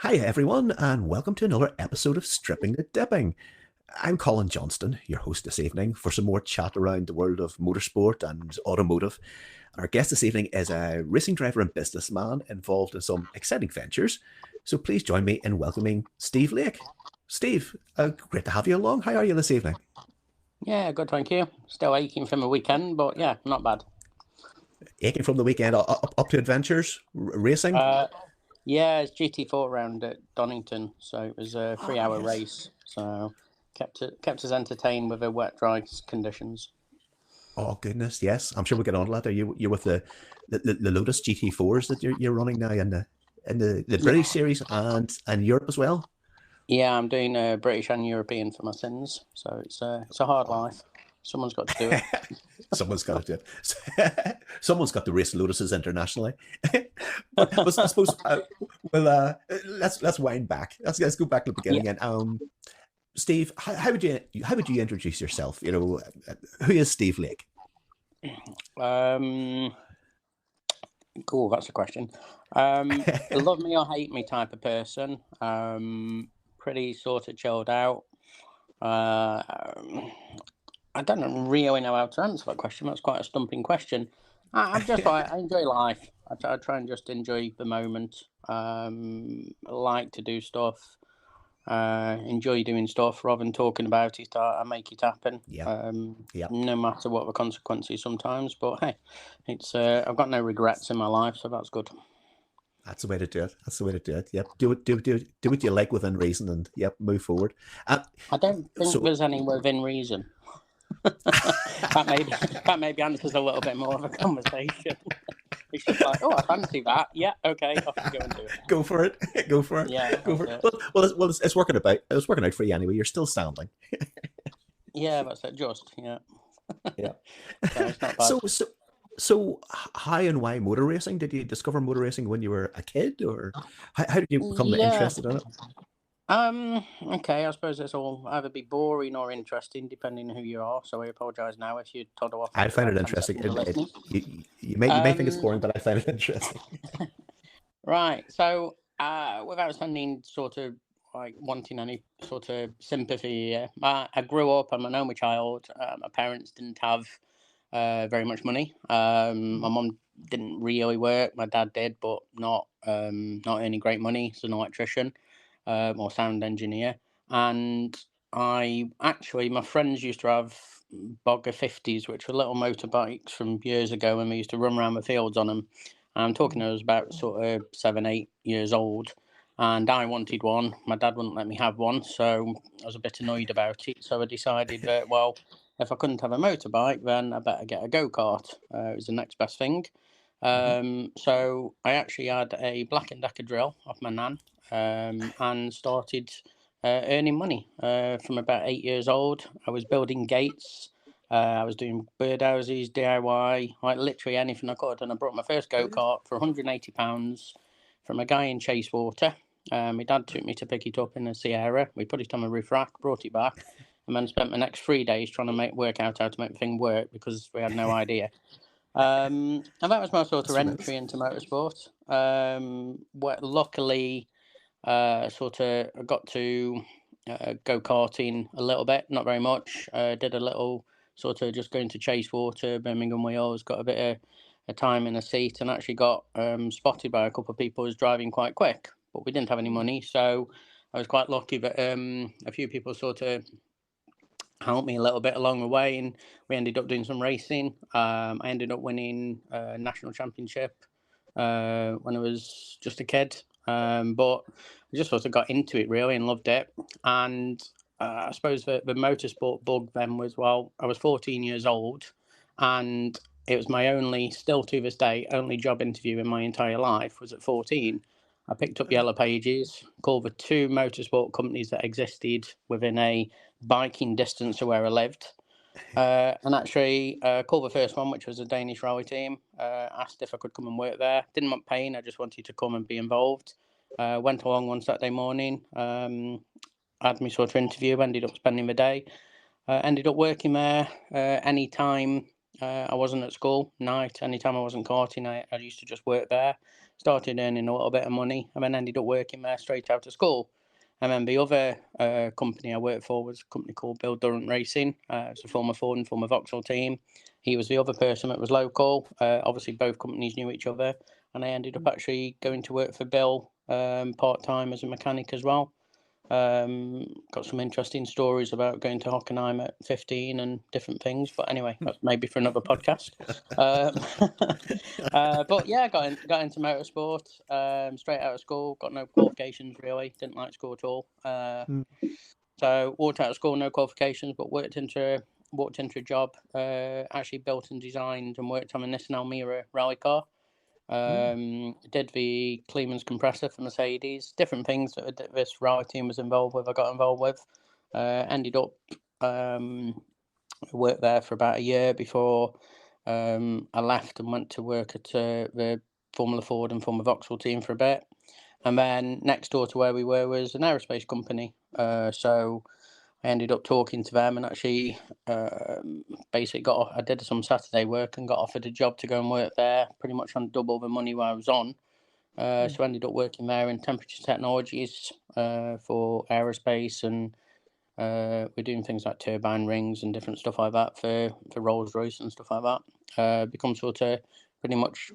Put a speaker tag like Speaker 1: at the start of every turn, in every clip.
Speaker 1: Hi, everyone, and welcome to another episode of Stripping the Dipping. I'm Colin Johnston, your host this evening, for some more chat around the world of motorsport and automotive. Our guest this evening is a racing driver and businessman involved in some exciting ventures. So please join me in welcoming Steve Lake. Steve, great to have you along. How are you this evening?
Speaker 2: Yeah, good, thank you. Still aching from the weekend, but yeah, not bad.
Speaker 1: Aching from the weekend up to adventures, racing?
Speaker 2: Yeah, it's GT4 round at Donington, so it was a 3 hour
Speaker 1: Yes.
Speaker 2: race. So kept us entertained with the wet, dry conditions.
Speaker 1: Oh goodness, yes. I'm sure we'll get on to that. Are you with the Lotus GT4s that you're running now in the
Speaker 2: Yeah,
Speaker 1: British series and Europe as well?
Speaker 2: yeah, I'm doing British and European for my sins, so it's a hard
Speaker 1: Oh,
Speaker 2: life. Someone's got to do it.
Speaker 1: someone's got to do it. Someone's got to race Lotuses internationally. but I suppose let's wind back. Let's go back to the
Speaker 2: Yeah.
Speaker 1: beginning. And Steve, how would you introduce yourself? Who is Steve Lake?
Speaker 2: Um. Cool. That's a question. Love me or hate me type of person. Pretty sort of chilled out. Uh, I don't really know how to answer that question. That's quite a stumping question. I'm just like, I enjoy life. I try and just enjoy the moment. I like to do stuff. Enjoy doing stuff rather than talking about it. I make it happen.
Speaker 1: Yeah, yeah.
Speaker 2: No matter what the consequences sometimes. But hey, it's I've got no regrets in my life, so that's good.
Speaker 1: That's the way to do it. That's the way to do it. Yep. Do what you like within reason, and yep, move forward. Uh,
Speaker 2: I don't think
Speaker 1: so
Speaker 2: there's any within reason. that maybe answers a little bit more of a conversation. It's just like, oh, I fancy that. Yeah, okay, off you go and do it.
Speaker 1: go for it. Go for it.
Speaker 2: Yeah,
Speaker 1: Go
Speaker 2: that's
Speaker 1: for it.
Speaker 2: it.
Speaker 1: It's working about. It's working out for you anyway. You're still standing.
Speaker 2: Yeah, that's it. Just yeah.
Speaker 1: Yeah.
Speaker 2: So it's not bad.
Speaker 1: So, how and why motor racing? Did you discover motor racing when you were a kid, or how did you become
Speaker 2: Yeah.
Speaker 1: interested in it?
Speaker 2: Okay. I suppose it's all either be boring or interesting, depending on who you are. So I apologise now if you toddle off
Speaker 1: I
Speaker 2: after
Speaker 1: find
Speaker 2: about
Speaker 1: it
Speaker 2: 10 seconds
Speaker 1: interesting.
Speaker 2: of listening.
Speaker 1: You may think it's
Speaker 2: Um.
Speaker 1: boring, but I find it interesting.
Speaker 2: Right. So, without sounding sort of like wanting any sort of sympathy, I grew up. I'm an only child. My parents didn't have very much money. My mum didn't really work. My dad did, but not earning great money. He's an electrician or sound engineer. And my friends used to have Bogger 50s, which were little motorbikes from years ago, and we used to run around the fields on them. I'm talking, I was about sort of 7, 8 years old, and I wanted one. My dad wouldn't let me have one, so I was a bit annoyed about it. So I decided that, well, if I couldn't have a motorbike, then I better get a go-kart. It was the next best thing.
Speaker 1: Mhm.
Speaker 2: So I actually had a Black and Decker drill off my nan, and started earning money from about 8 years old. I was building gates. I was doing birdhouses, DIY, like literally anything I could. And I brought my first go kart for £180 from a guy in Chasewater. My dad took me to pick it up in a Sierra. We put it on a roof rack, brought it back, and then spent the next 3 days trying to work out how to make the thing work because we had no idea. And that was my sort
Speaker 1: That's
Speaker 2: of
Speaker 1: tremendous.
Speaker 2: entry into motorsport. Luckily, sort of I got to go karting a little bit, not very much. Did a little sort of just going to Chasewater, Birmingham Wheels, got a bit of a time in a seat, and actually got spotted by a couple of people who was driving quite quick, but we didn't have any money, so I was quite lucky that a few people sort of helped me a little bit along the way, and we ended up doing some racing. I ended up winning a national championship when I was just a kid, but I just sort of got into it really and loved it. And I suppose the motorsport bug then was, well, I was 14 years old, and it was my only, still to this day, only job interview in my entire life was at 14. I picked up Yellow Pages, called the two motorsport companies that existed within a biking distance to where I lived. And actually called the first one, which was a Danish rally team. Asked if I could come and work there. Didn't want paying, I just wanted to come and be involved. Went along one Saturday morning, had my sort of interview, ended up spending the day. Ended up working there anytime. I wasn't at school. Night, anytime I wasn't karting, I used to just work there. Started earning a little bit of money, and then ended up working there straight out of school. And then the other company I worked for was a company called Durant Racing. It's a former Ford and former Vauxhall team. He was the other person that was local. Obviously, both companies knew each other, and I ended up actually going to work for Bill part time as a mechanic as well. Got some interesting stories about going to Hockenheim at 15 and different things, but anyway, that's maybe for another podcast. But yeah, got into motorsport straight out of school. Got no qualifications really. Didn't like school at all. So walked out of school, no qualifications, but walked into a job. Actually built and designed and worked on a Nissan Almera rally car. Did the Clemens compressor for Mercedes, different things that this rally team was involved with. I got involved with. Ended up worked there for about a year before I left and went to work at the Formula Ford and Formula Vauxhall team for a bit. And then next door to where we were was an aerospace company. So I ended up talking to them and actually basically I did some Saturday work and got offered a job to go and work there pretty much on double the money where I was on. So I ended up working there in temperature technologies for aerospace, and we're doing things like turbine rings and different stuff like that for Rolls-Royce and stuff like that. Become sort of pretty much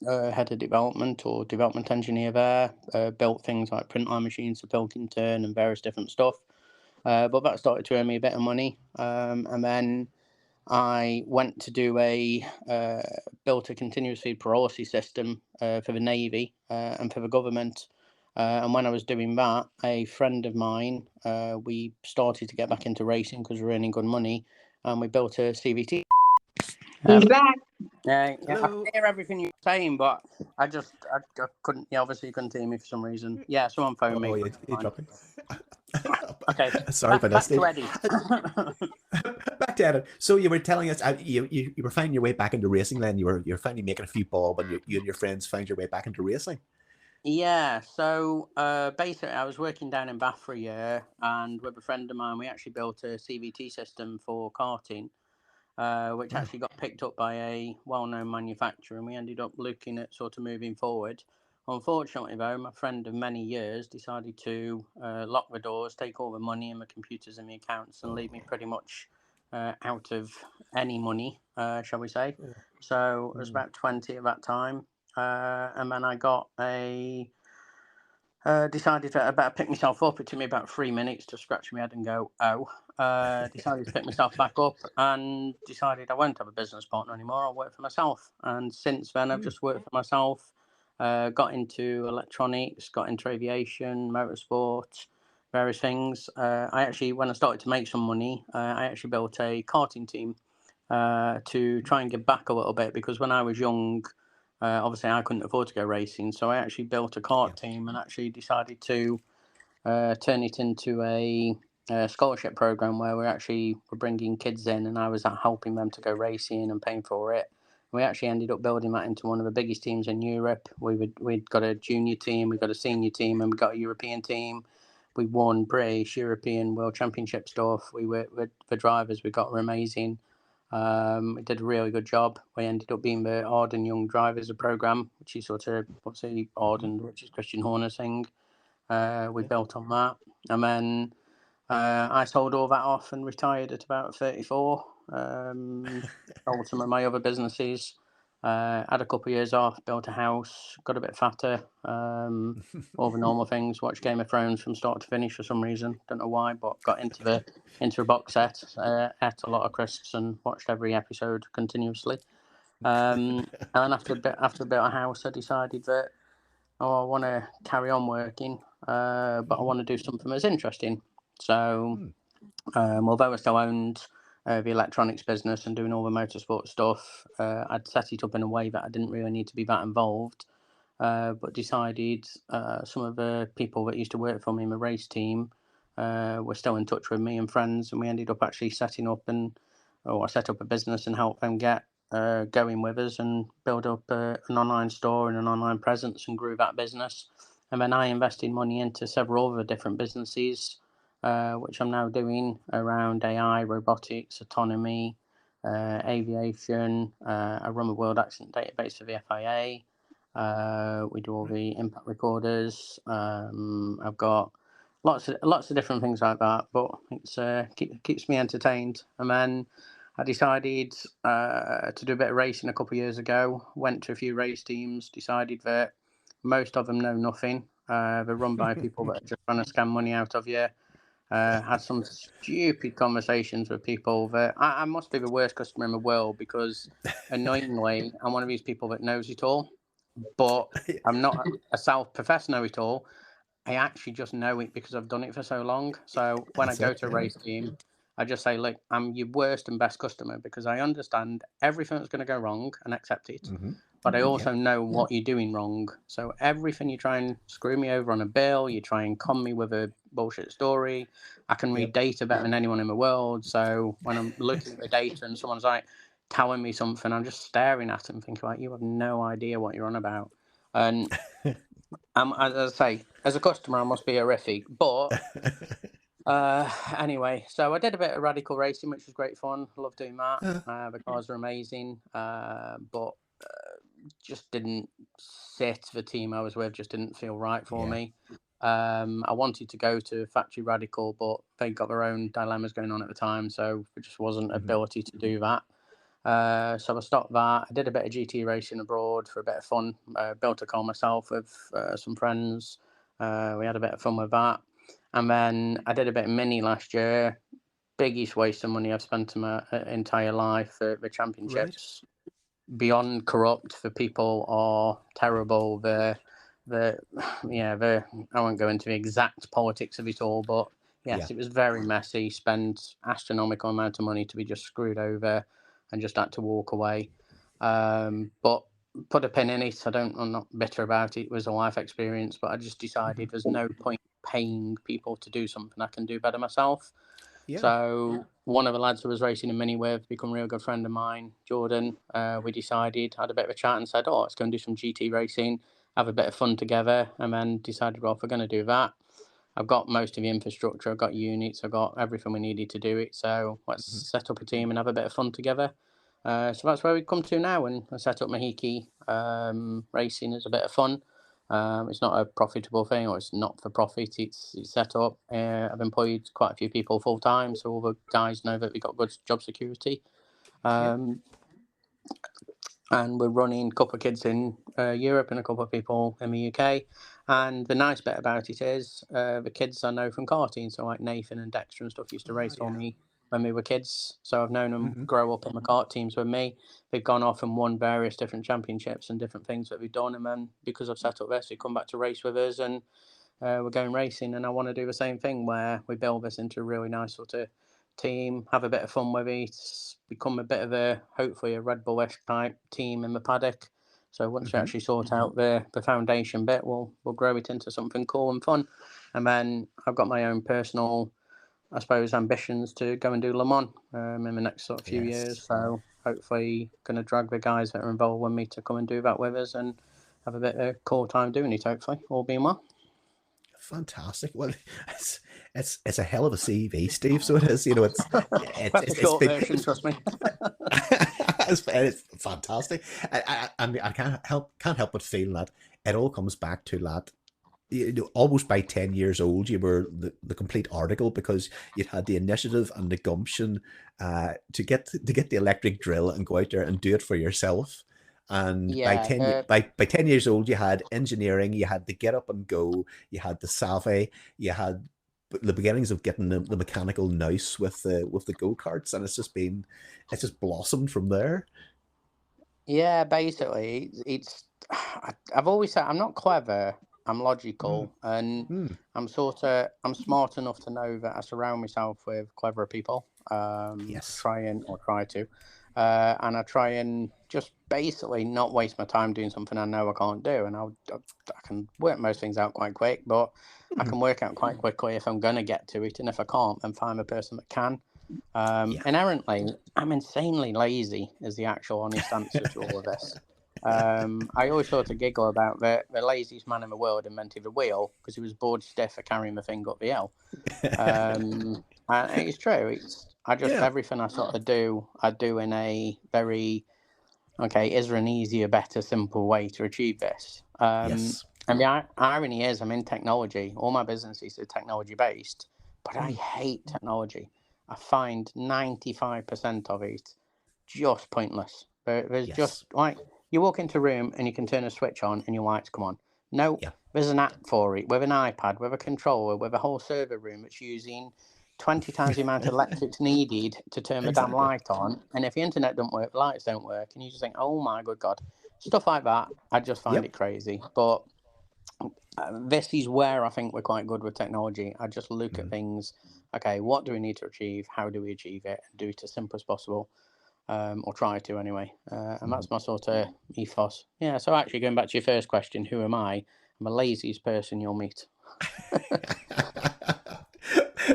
Speaker 2: head of development or development engineer there. Built things like print line machines for Pilkington and various different stuff. But that started to earn me a bit of money. And then I went to do built a continuous feed pyrolysis system for the Navy and for the government. And when I was doing that, a friend of mine, we started to get back into racing because we were earning good money, and we built a CVT.
Speaker 3: He's back.
Speaker 2: Yeah, I can hear everything you're saying, but I couldn't. Yeah, obviously you couldn't hear me for some reason. Yeah, someone phoned me.
Speaker 1: Oh, you dropped me.
Speaker 2: Okay,
Speaker 1: Sorry for this.
Speaker 2: back to Eddie.
Speaker 1: Back to Eddie. So you were telling us you were finding your way back into racing. Then you were finally making a few bob, and you and your friends found your way back into racing.
Speaker 2: Yeah, so basically I was working down in Bath for a year, and with a friend of mine we actually built a CVT system for karting, which actually got picked up by a well-known manufacturer, and we ended up looking at sort of moving forward. Unfortunately though, my friend of many years decided to lock the doors, take all the money and the computers and the accounts, and leave me pretty much out of any money, shall we say. So I was about 20 at that time. And then I got decided that I better pick myself up. It took me about 3 minutes to scratch my head and go, oh. Decided to pick myself back up and decided I won't have a business partner anymore. I'll work for myself. And since then, I've just worked for myself, got into electronics, got into aviation, motorsport, various things. I actually, when I started to make some money, I actually built a karting team to try and give back a little bit, because when I was young, obviously I couldn't afford to go racing, so I actually built a kart team and actually decided to turn it into a scholarship program where we're bringing kids in, and I was helping them to go racing and paying for it. We actually ended up building that into one of the biggest teams in Europe. We'd got a junior team, we got a senior team, and we got a European team. We won British, European, World Championship stuff. We were with the drivers. We got were amazing. We did a really good job. We ended up being the Arden Young Drivers program, which is sort of Arden, which is Christian Horner's thing. We built on that, and then I sold all that off and retired at about 34. Sold some of my other businesses. Had a couple of years off, built a house, got a bit fatter. All the normal things. Watched Game of Thrones from start to finish for some reason. Don't know why, but got into a box set. Ate a lot of crisps and watched every episode continuously. And then after a bit of house, I decided that I want to carry on working, but I want to do something that's interesting. So, although I still owned the electronics business and doing all the motorsport stuff, I'd set it up in a way that I didn't really need to be that involved. But decided some of the people that used to work for me in the race team were still in touch with me and friends, and we ended up actually I set up a business and helped them get going with us and build up an online store and an online presence and grew that business. And then I invested money into several other different businesses, which I'm now doing around AI, robotics, autonomy, aviation. I run the World Accident Database for the FIA. We do all the impact recorders. I've got lots of different things like that, but it's keeps me entertained. And then I decided to do a bit of racing a couple of years ago. Went to a few race teams. Decided that most of them know nothing. They're run by people that are just trying to scam money out of you. Had some stupid conversations with people that I must be the worst customer in the world, because annoyingly I'm one of these people that knows it all, but I'm not a self-professed know-it-all. I actually just know it because I've done it for so long. So when I go to a race team, I just say, look, I'm your worst and best customer because I understand everything that's going to go wrong and accept it. But I also know what you're doing wrong. So everything you try and screw me over on a bill, you try and con me with a bullshit story. I can read data better than anyone in the world. So when I'm looking at the data and someone's like telling me something, I'm just staring at them thinking, like, you have no idea what you're on about. And as I say, as a customer, I must be horrific. But anyway, so I did a bit of radical racing, which was great fun. I love doing that. The cars are amazing, but just didn't sit. The team I was with just didn't feel right for me. I wanted to go to Factory Radical, but they got their own dilemmas going on at the time, so there just wasn't ability to do that. So I stopped that. I did a bit of GT racing abroad for a bit of fun. Built a car myself with some friends. We had a bit of fun with that. And then I did a bit of mini last year. Biggest waste of money I've spent in my entire life for the championships. Beyond corrupt. The people are terrible. I won't go into the exact politics of it all, but yes, it was very messy. Spent astronomical amount of money to be just screwed over and just had to walk away. But put a pin in it. I'm not bitter about it. It was a life experience, but I just decided there's no point paying people to do something I can do better myself. So one of the lads who was racing in mini with, become a real good friend of mine, Jordan. We decided, had a bit of a chat and said, let's go and do some GT racing, have a bit of fun together, and then decided, well, if we're going to do that, I've got most of the infrastructure, I've got units, I've got everything we needed to do it. So let's set up a team and have a bit of fun together. So that's where we've come to now, and I set up Mahiki Racing as a bit of fun. It's not a profitable thing, or it's not for profit. It's set up. I've employed quite a few people full time, so all the guys know that we've got good job security. And we're running a couple of kids in Europe and a couple of people in the UK. And the nice bit about it is the kids I know from karting, so like Nathan and Dexter and stuff used to race for me when we were kids. So I've known them grow up in the kart teams with me. They've gone off and won various different championships and different things that we've done. And then because I've set up this, they come back to race with us, and we're going racing. And I want to do the same thing where we build this into a really nice sort of team, have a bit of fun with it, become a bit of hopefully a Red Bull-esque type team in the paddock. So once we actually sort out the foundation bit, we'll grow it into something cool and fun. And then I've got my own personal, I suppose, ambitions to go and do Le Mans in the next sort of few years. So hopefully going to drag the guys that are involved with me to come and do that with us and have a bit of cool time doing it, hopefully, all being well.
Speaker 1: Fantastic. Well, it's a hell of a CV, Steve. So it is. It's
Speaker 2: That's a short version, trust me.
Speaker 1: It's fantastic. I can't help but feel that it all comes back to that. Almost by 10 years old, you were the complete article, because you'd had the initiative and the gumption to get the electric drill and go out there and do it for yourself. And by 10 years old, you had engineering, you had the get up and go, you had the savvy, you had the beginnings of getting the mechanical nous with the go-karts, and it's just blossomed from there.
Speaker 2: Yeah, basically, I've always said I'm not clever, I'm logical, and I'm smart enough to know that I surround myself with clever people. Try to. And I try and just basically not waste my time doing something I know I can't do. And I can work most things out quite quick, but I can work out quite quickly if I'm going to get to it. And if I can't, then find a person that can. Inherently, I'm insanely lazy is the actual honest answer to all of this. I always sort of giggle about the laziest man in the world invented the wheel because he was bored stiff for carrying the thing up the hill. And it's true.
Speaker 1: Yeah.
Speaker 2: Everything I sort of do, I do in a very, okay, is there an easier, better, simple way to achieve this?
Speaker 1: Yes.
Speaker 2: And the irony is, I'm in technology. All my businesses are technology based, but I hate technology. I find 95% of it just pointless. There's just
Speaker 1: Yes.
Speaker 2: like, you walk into a room and you can turn a switch on and your lights come on. No,
Speaker 1: Yeah.
Speaker 2: there's an app for it, with an iPad, with a controller, with a whole server room that's using 20 times the amount of electrics needed to turn the damn
Speaker 1: Exactly.
Speaker 2: light on. And if the internet don't work, the lights don't work. And you just think, oh my good God. Stuff like that, I just find it crazy. But this is where I think we're quite good with technology. I just look at things, okay, what do we need to achieve? How do we achieve it? And do it as simple as possible, or try to anyway. And that's my sort of ethos. Yeah, so actually going back to your first question, who am I? I'm the laziest person you'll meet.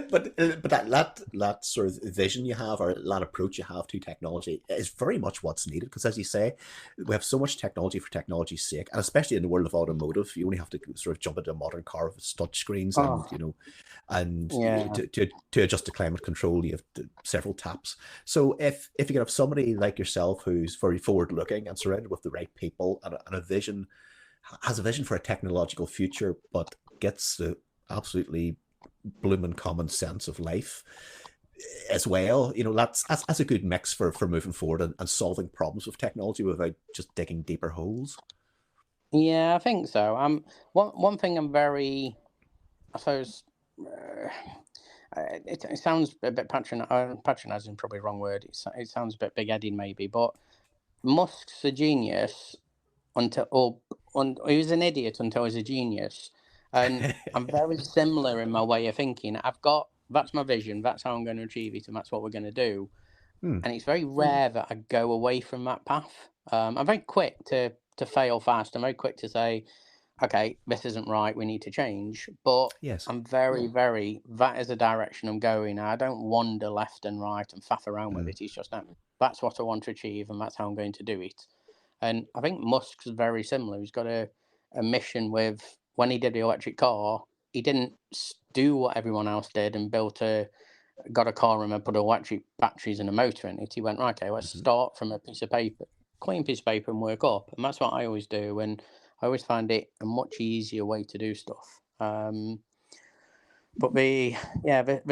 Speaker 1: But that sort of vision you have, or that approach you have to technology, is very much what's needed. Because as you say, we have so much technology for technology's sake, and especially in the world of automotive, you only have to sort of jump into a modern car with touch screens, and to adjust the climate control, you have several taps. So if you can have somebody like yourself who's very forward looking and surrounded with the right people, and a vision, has a vision for a technological future, but gets the absolutely blooming common sense of life as well, that's a good mix for moving forward and solving problems with technology without just digging deeper holes.
Speaker 2: Yeah, I think so. One thing I'm very, I suppose, it sounds a bit patronizing, probably the wrong word. It sounds a bit big-headed maybe, but Musk's a genius he was an idiot until he's a genius. And I'm very similar in my way of thinking. That's my vision, that's how I'm going to achieve it, and that's what we're going to do. And it's very rare that I go away from that path. I'm very quick to fail fast. I'm very quick to say, okay, this isn't right, we need to change. But
Speaker 1: Yes.
Speaker 2: I'm very, very, that is the direction I'm going. I don't wander left and right and faff around with it. It's just, no, that's what I want to achieve, and that's how I'm going to do it. And I think Musk's very similar. He's got a mission with, when he did the electric car, he didn't do what everyone else did and got a car and put electric batteries and a motor in it. He went, right, okay, let's start from a piece of paper, clean piece of paper, and work up. And that's what I always do. And I always find it a much easier way to do stuff. But the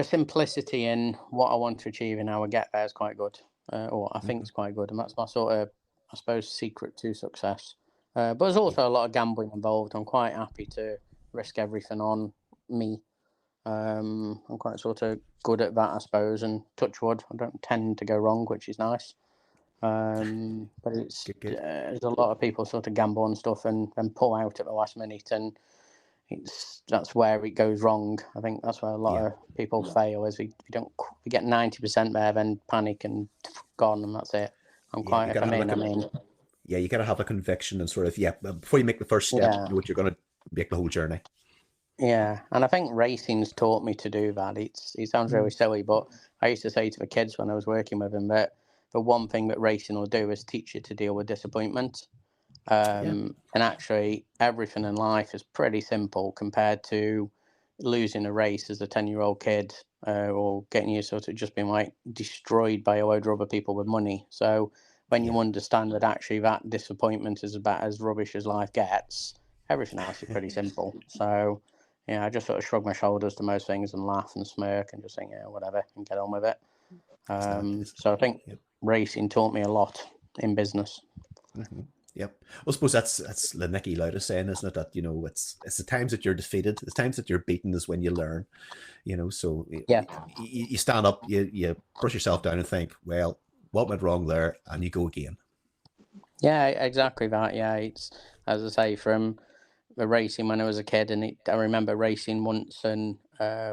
Speaker 2: simplicity in what I want to achieve and how I get there is quite good, or I think it's quite good, and that's my sort of, I suppose, secret to success. But there's also a lot of gambling involved. I'm quite happy to risk everything on me. I'm quite sort of good at that, I suppose, and touch wood, I don't tend to go wrong, which is nice. But it's
Speaker 1: Good.
Speaker 2: there's a lot of people sort of gamble on stuff and then pull out at the last minute, and that's where it goes wrong. I think that's where a lot of people fail, is we get 90% there, then panic and gone, and that's it. I'm in.
Speaker 1: Yeah, you gotta have a conviction and sort of, before you make the first step, you know what you're gonna make the whole journey.
Speaker 2: Yeah, and I think racing's taught me to do that. It sounds really silly, but I used to say to the kids when I was working with them that the one thing that racing will do is teach you to deal with disappointment. And actually, everything in life is pretty simple compared to losing a race as a 10-year-old kid, or getting you sort of just being like destroyed by a load of other people with money. So when you understand that actually that disappointment is about as rubbish as life gets, everything else is pretty simple. So yeah, I just sort of shrug my shoulders to most things and laugh and smirk and just think, yeah, whatever, and get on with it. So I think racing taught me a lot in business.
Speaker 1: Yep. Well, I suppose that's the Niki Lauda saying, isn't it? That it's the times that you're defeated, the times that you're beaten is when you learn. So you stand up, you brush yourself down and think, well, what went wrong there, and you go again.
Speaker 2: Yeah, exactly that. Yeah, it's, as I say, from the racing when I was a kid, and I remember racing once, and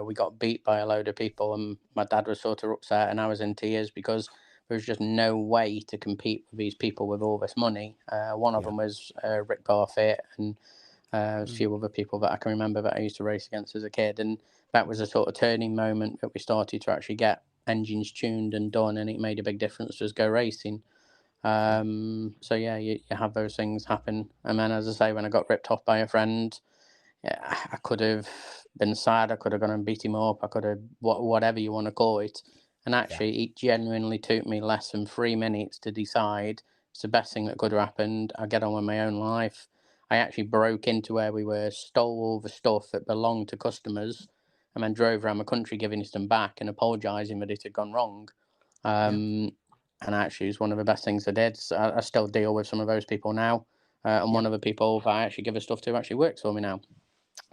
Speaker 2: we got beat by a load of people, and my dad was sort of upset, and I was in tears because there was just no way to compete with these people with all this money. One of them was Rick Barfitt, and a few other people that I can remember that I used to race against as a kid, and that was a sort of turning moment that we started to actually get engines tuned and done, and it made a big difference to us go racing. So yeah, you have those things happen, and then, as I say, when I got ripped off by a friend, I could have been sad. I could have gone and beat him up. I could have whatever you want to call it. And actually, it genuinely took me less than 3 minutes to decide it's the best thing that could have happened. I get on with my own life. I actually broke into where we were, stole all the stuff that belonged to customers, and then drove around the country giving it them back and apologising that it had gone wrong. And actually, it was one of the best things I did. So I still deal with some of those people now. And one of the people that I actually give the stuff to actually works for me now.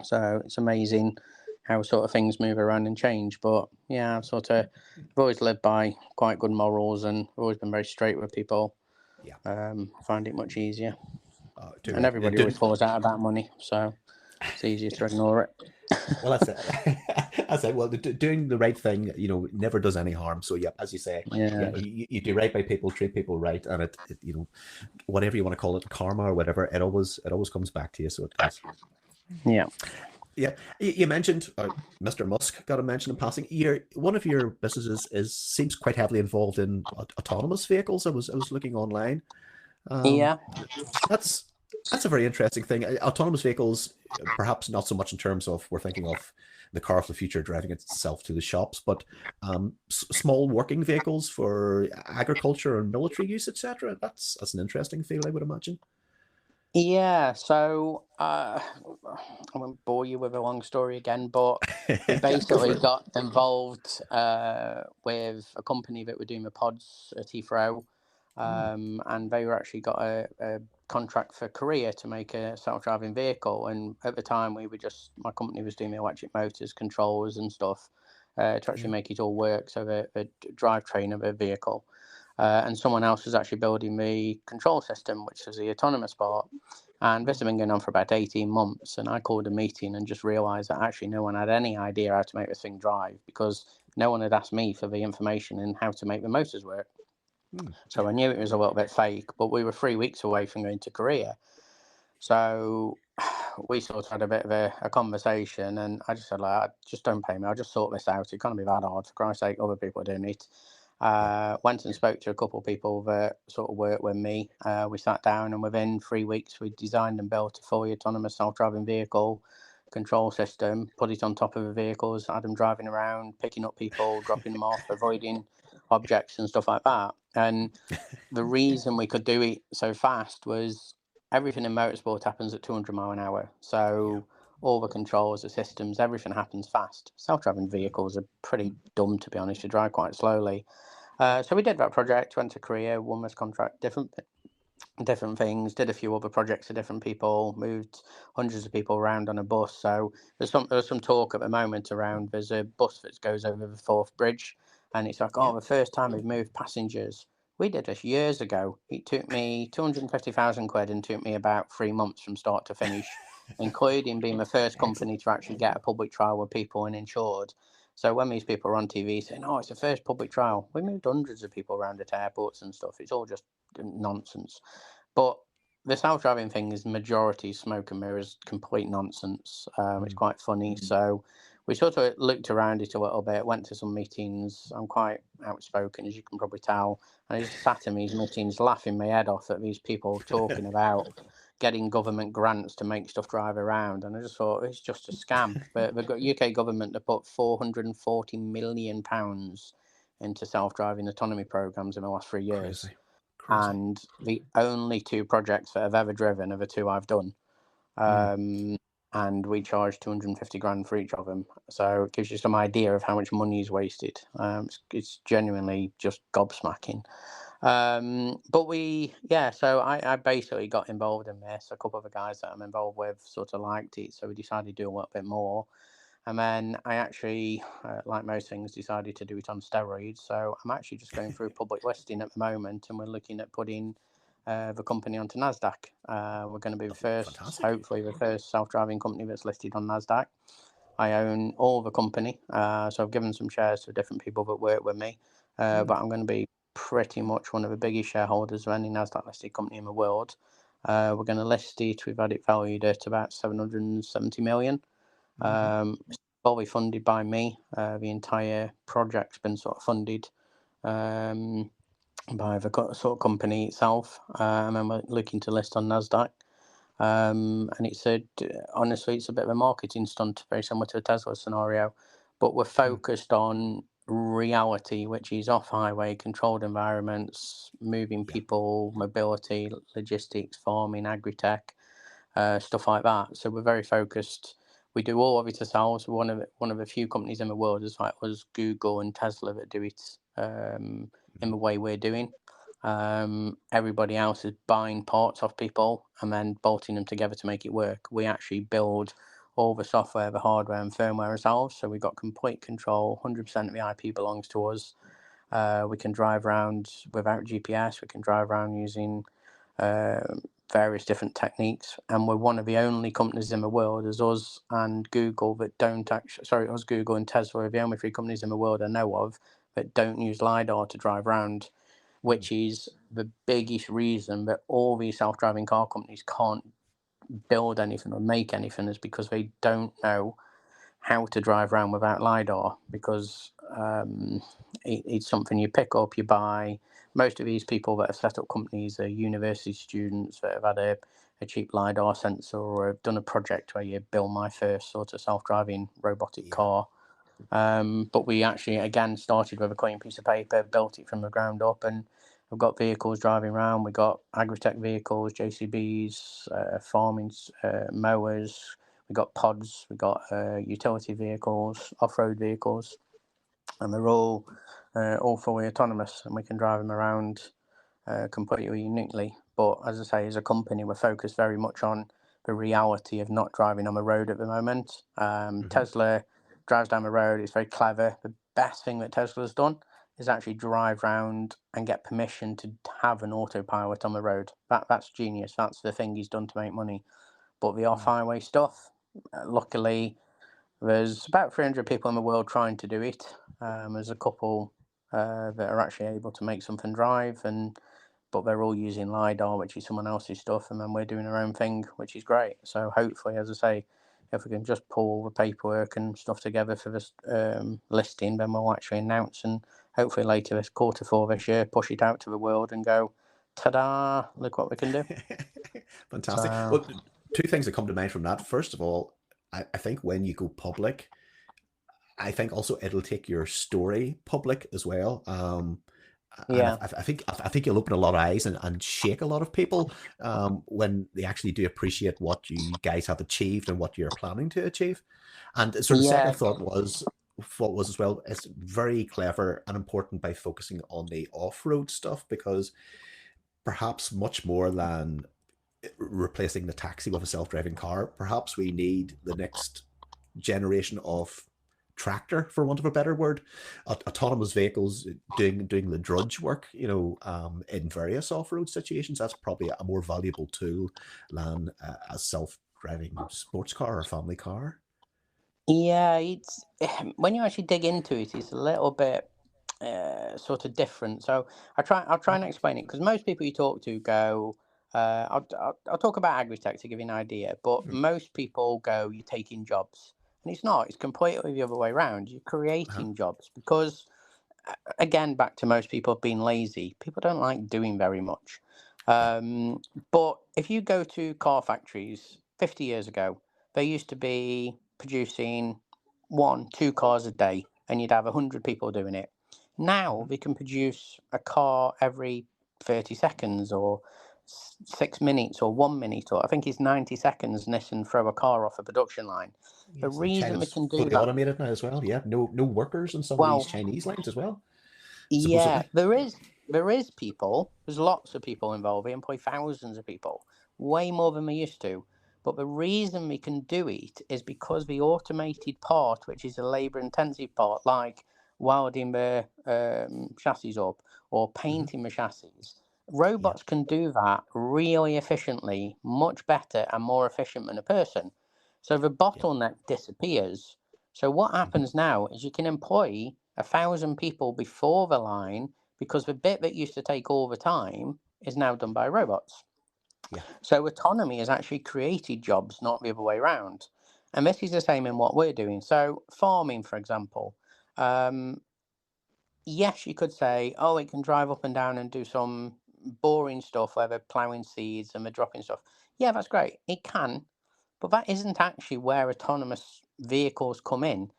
Speaker 2: So it's amazing how sort of things move around and change. But yeah, I've always lived by quite good morals, and I've always been very straight with people. Find it much easier. And everybody always falls out about money, so it's easier to ignore it.
Speaker 1: Well, that's it. That's it. Well, doing the right thing, never does any harm. So yeah, as you say, you do right by people, treat people right, and it whatever you want to call it, karma or whatever, it always comes back to you. So it does.
Speaker 2: Yeah.
Speaker 1: Yeah, you mentioned Mr. Musk. Got to mention in passing. One of your businesses seems quite heavily involved in autonomous vehicles. I was looking online. That's a very interesting thing. Autonomous vehicles, perhaps not so much in terms of we're thinking of the car of the future driving itself to the shops, but small working vehicles for agriculture and military use, etc. That's an interesting field, I would imagine.
Speaker 2: Yeah, so I won't bore you with a long story again, but we basically got involved with a company that were doing the pods at Heathrow, and they were actually got a contract for Korea to make a self-driving vehicle. And at the time, my company was doing the electric motors, controls and stuff to actually make it all work, so the drivetrain of a vehicle. And someone else was actually building the control system, which is the autonomous part. And this had been going on for about 18 months. And I called a meeting and just realised that actually no one had any idea how to make this thing drive, because no one had asked me for the information in how to make the motors work. So I knew it was a little bit fake, but we were 3 weeks away from going to Korea. So we sort of had a bit of a conversation, and I just said, just don't pay me. I'll just sort this out. It can't be that hard. For Christ's sake, other people are doing it. Went and spoke to a couple of people that sort of work with me. We sat down, and within 3 weeks, we designed and built a fully autonomous self-driving vehicle control system, put it on top of the vehicles, had them driving around, picking up people, dropping them off, avoiding objects and stuff like that. And the reason we could do it so fast was everything in motorsport happens at 200 mile an hour. So all the controls, the systems, everything happens fast. Self-driving vehicles are pretty dumb, to be honest, to drive quite slowly. So we did that project, went to Korea, won this contract, different things, did a few other projects for different people, moved hundreds of people around on a bus. So there's some talk at the moment around, there's a bus that goes over the Forth Bridge, and it's like, the first time we've moved passengers. We did this years ago. It took me 250,000 quid and took me about 3 months from start to finish, including being the first company to actually get a public trial with people and insured. So when these people are on TV saying, it's the first public trial, we moved hundreds of people around at airports and stuff. It's all just nonsense. But the self-driving thing is majority smoke and mirrors, complete nonsense. It's quite funny. So we sort of looked around it a little bit, went to some meetings. I'm quite outspoken, as you can probably tell. And I just sat in these meetings laughing my head off at these people talking about getting government grants to make stuff drive around. And I just thought, it's just a scam. But the UK government have put £440 million into self-driving autonomy programs in the last 3 years. Crazy. And the only 2 projects that I've ever driven are the 2 I've done. And we charge 250 grand for each of them. So it gives you some idea of how much money is wasted. It's genuinely just gobsmacking. So I basically got involved in this. A couple of the guys that I'm involved with sort of liked it, so we decided to do a little bit more. And then I actually, like most things, decided to do it on steroids. So I'm actually just going through public listing at the moment, and we're looking at putting the company onto NASDAQ. We're going to be hopefully the first self-driving company that's listed on NASDAQ. I own all the company, so I've given some shares to different people that work with me, but I'm going to be pretty much one of the biggest shareholders of any NASDAQ listed company in the world. We're going to list it. We've had it valued at about 770 million. It's fully funded by me. The entire project's been sort of funded by the sort of company itself, and then we're looking to list on NASDAQ. And honestly, it's a bit of a marketing stunt, very similar to a Tesla scenario. But we're focused on reality, which is off-highway, controlled environments, moving people, mobility, logistics, farming, agri-tech, stuff like that. So we're very focused. We do all of it ourselves. We're one of a few companies in the world, as like us, Google and Tesla, that do it in the way we're doing. Everybody else is buying parts off people and then bolting them together to make it work. We actually build all the software, the hardware and firmware ourselves. So we've got complete control. 100% of the IP belongs to us. We can drive around without GPS. We can drive around using various different techniques, and we're one of the only companies in the world, as us and Google, that don't actually, us, Google and Tesla are the only three companies in the world I know of that don't use LiDAR to drive around, which is the biggest reason that all these self-driving car companies can't build anything or make anything, is because they don't know how to drive around without LiDAR, because it's something you pick up, you buy. Most of these people that have set up companies are university students that have had a cheap LiDAR sensor, or have done a project where you build my first sort of self-driving robotic car. But we actually, again, started with a clean piece of paper, built it from the ground up, and we've got vehicles driving around. We've got agri-tech vehicles, JCBs, farming mowers. We've got pods, we've got utility vehicles, off-road vehicles, and they're all fully autonomous, and we can drive them around completely uniquely. But as I say, as a company, we're focused very much on the reality of not driving on the road at the moment. Tesla drives down the road. It's very clever. The best thing that Tesla's done is actually drive around and get permission to have an autopilot on the road. That's genius. That's the thing he's done to make money. But the off-highway stuff, luckily, there's about 300 people in the world trying to do it. There's a couple that are actually able to make something drive, but they're all using LiDAR, which is someone else's stuff, and then we're doing our own thing, which is great. So hopefully, as I say, if we can just pull the paperwork and stuff together for this listing, then we'll actually announce, and hopefully later this Q4 this year, push it out to the world and go, ta-da, look what we can do.
Speaker 1: Fantastic. Well, two things that come to mind from that. First of all, I think when you go public, I think also it'll take your story public as well.
Speaker 2: Yeah.
Speaker 1: I think you'll open a lot of eyes and shake a lot of people when they actually do appreciate what you guys have achieved and what you're planning to achieve. And sort of second thought was as well, it's very clever and important by focusing on the off-road stuff, because perhaps much more than replacing the taxi with a self-driving car, perhaps we need the next generation of tractor, for want of a better word, autonomous vehicles doing the drudge work, in various off-road situations. That's probably a more valuable tool than a self-driving sports car or family car.
Speaker 2: Yeah, it's when you actually dig into it, it's a little bit sort of different. So I'll try and explain it, because most people you talk to go, I'll talk about agri-tech to give you an idea, but most people go, you're taking jobs, and it's not. It's completely the other way around. You're creating jobs, because again, back to most people being lazy. People don't like doing very much. But if you go to car factories 50 years ago, they used to be producing 1-2 cars a day, and you'd have 100 people doing it. Now they can produce a car every 30 seconds or 6 minutes or 1 minute, or I think it's 90 seconds, and this and throw a car off a production line. The reason we can do that,
Speaker 1: automated now as well. Yeah, no workers in some of these Chinese lines as well.
Speaker 2: Yeah, there is people. There's lots of people involved. They employ thousands of people, way more than they used to. But the reason we can do it is because the automated part, which is a labour-intensive part, like welding the chassis up or painting the chassis, robots can do that really efficiently, much better and more efficient than a person. So the bottleneck disappears. So what happens now is you can employ 1,000 people before the line, because the bit that used to take all the time is now done by robots. So autonomy has actually created jobs, not the other way around. And this is the same in what we're doing. So farming, for example, yes, you could say, oh, it can drive up and down and do some boring stuff where they're ploughing seeds and they're dropping stuff. Yeah, that's great. It can, but that isn't actually where autonomous vehicles come in.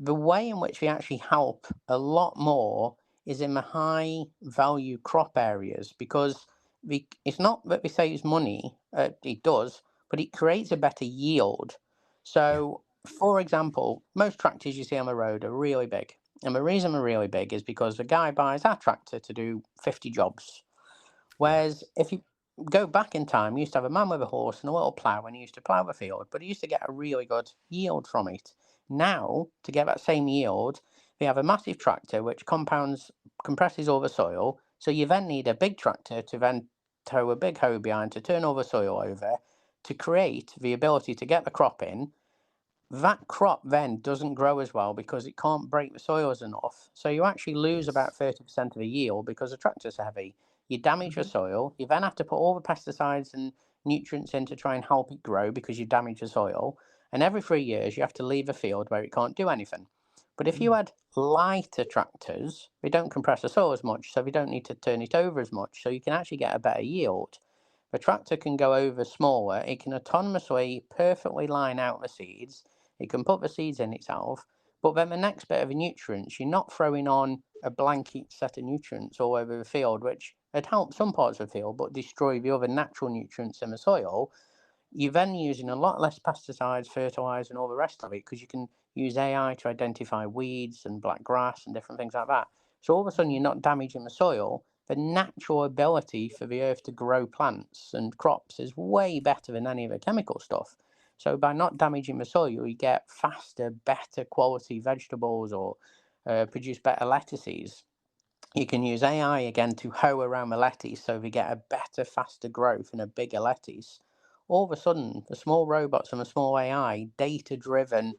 Speaker 2: The way in which we actually help a lot more is in the high value crop areas, because it's not that we save money, it does, but it creates a better yield. So, for example, most tractors you see on the road are really big. And the reason they're really big is because the guy buys our tractor to do 50 jobs. Whereas if you go back in time, you used to have a man with a horse and a little plough, and he used to plough the field, but he used to get a really good yield from it. Now, to get that same yield, we have a massive tractor which compresses all the soil. So you then need a big tractor to then tow a big hoe behind to turn all the soil over to create the ability to get the crop in. That crop then doesn't grow as well because it can't break the soils enough. So you actually lose about 30% of the yield because the tractor's heavy. You damage the soil. You then have to put all the pesticides and nutrients in to try and help it grow because you damage the soil. And every 3 years, you have to leave a field where it can't do anything. But if you had lighter tractors, they don't compress the soil as much, so we don't need to turn it over as much. So you can actually get a better yield. The tractor can go over smaller. It can autonomously, perfectly line out the seeds. It can put the seeds in itself. But then the next bit of the nutrients, you're not throwing on a blanket set of nutrients all over the field, which would help some parts of the field, but destroy the other natural nutrients in the soil. You're then using a lot less pesticides, fertilizer, and all the rest of it, because you can use AI to identify weeds and black grass and different things like that. So all of a sudden, you're not damaging the soil. The natural ability for the earth to grow plants and crops is way better than any of the chemical stuff. So by not damaging the soil, you get faster, better quality vegetables, or produce better lettuces. You can use AI again to hoe around the lettuce so we get a better, faster growth and a bigger lettuce. All of a sudden, the small robots and the small AI, data-driven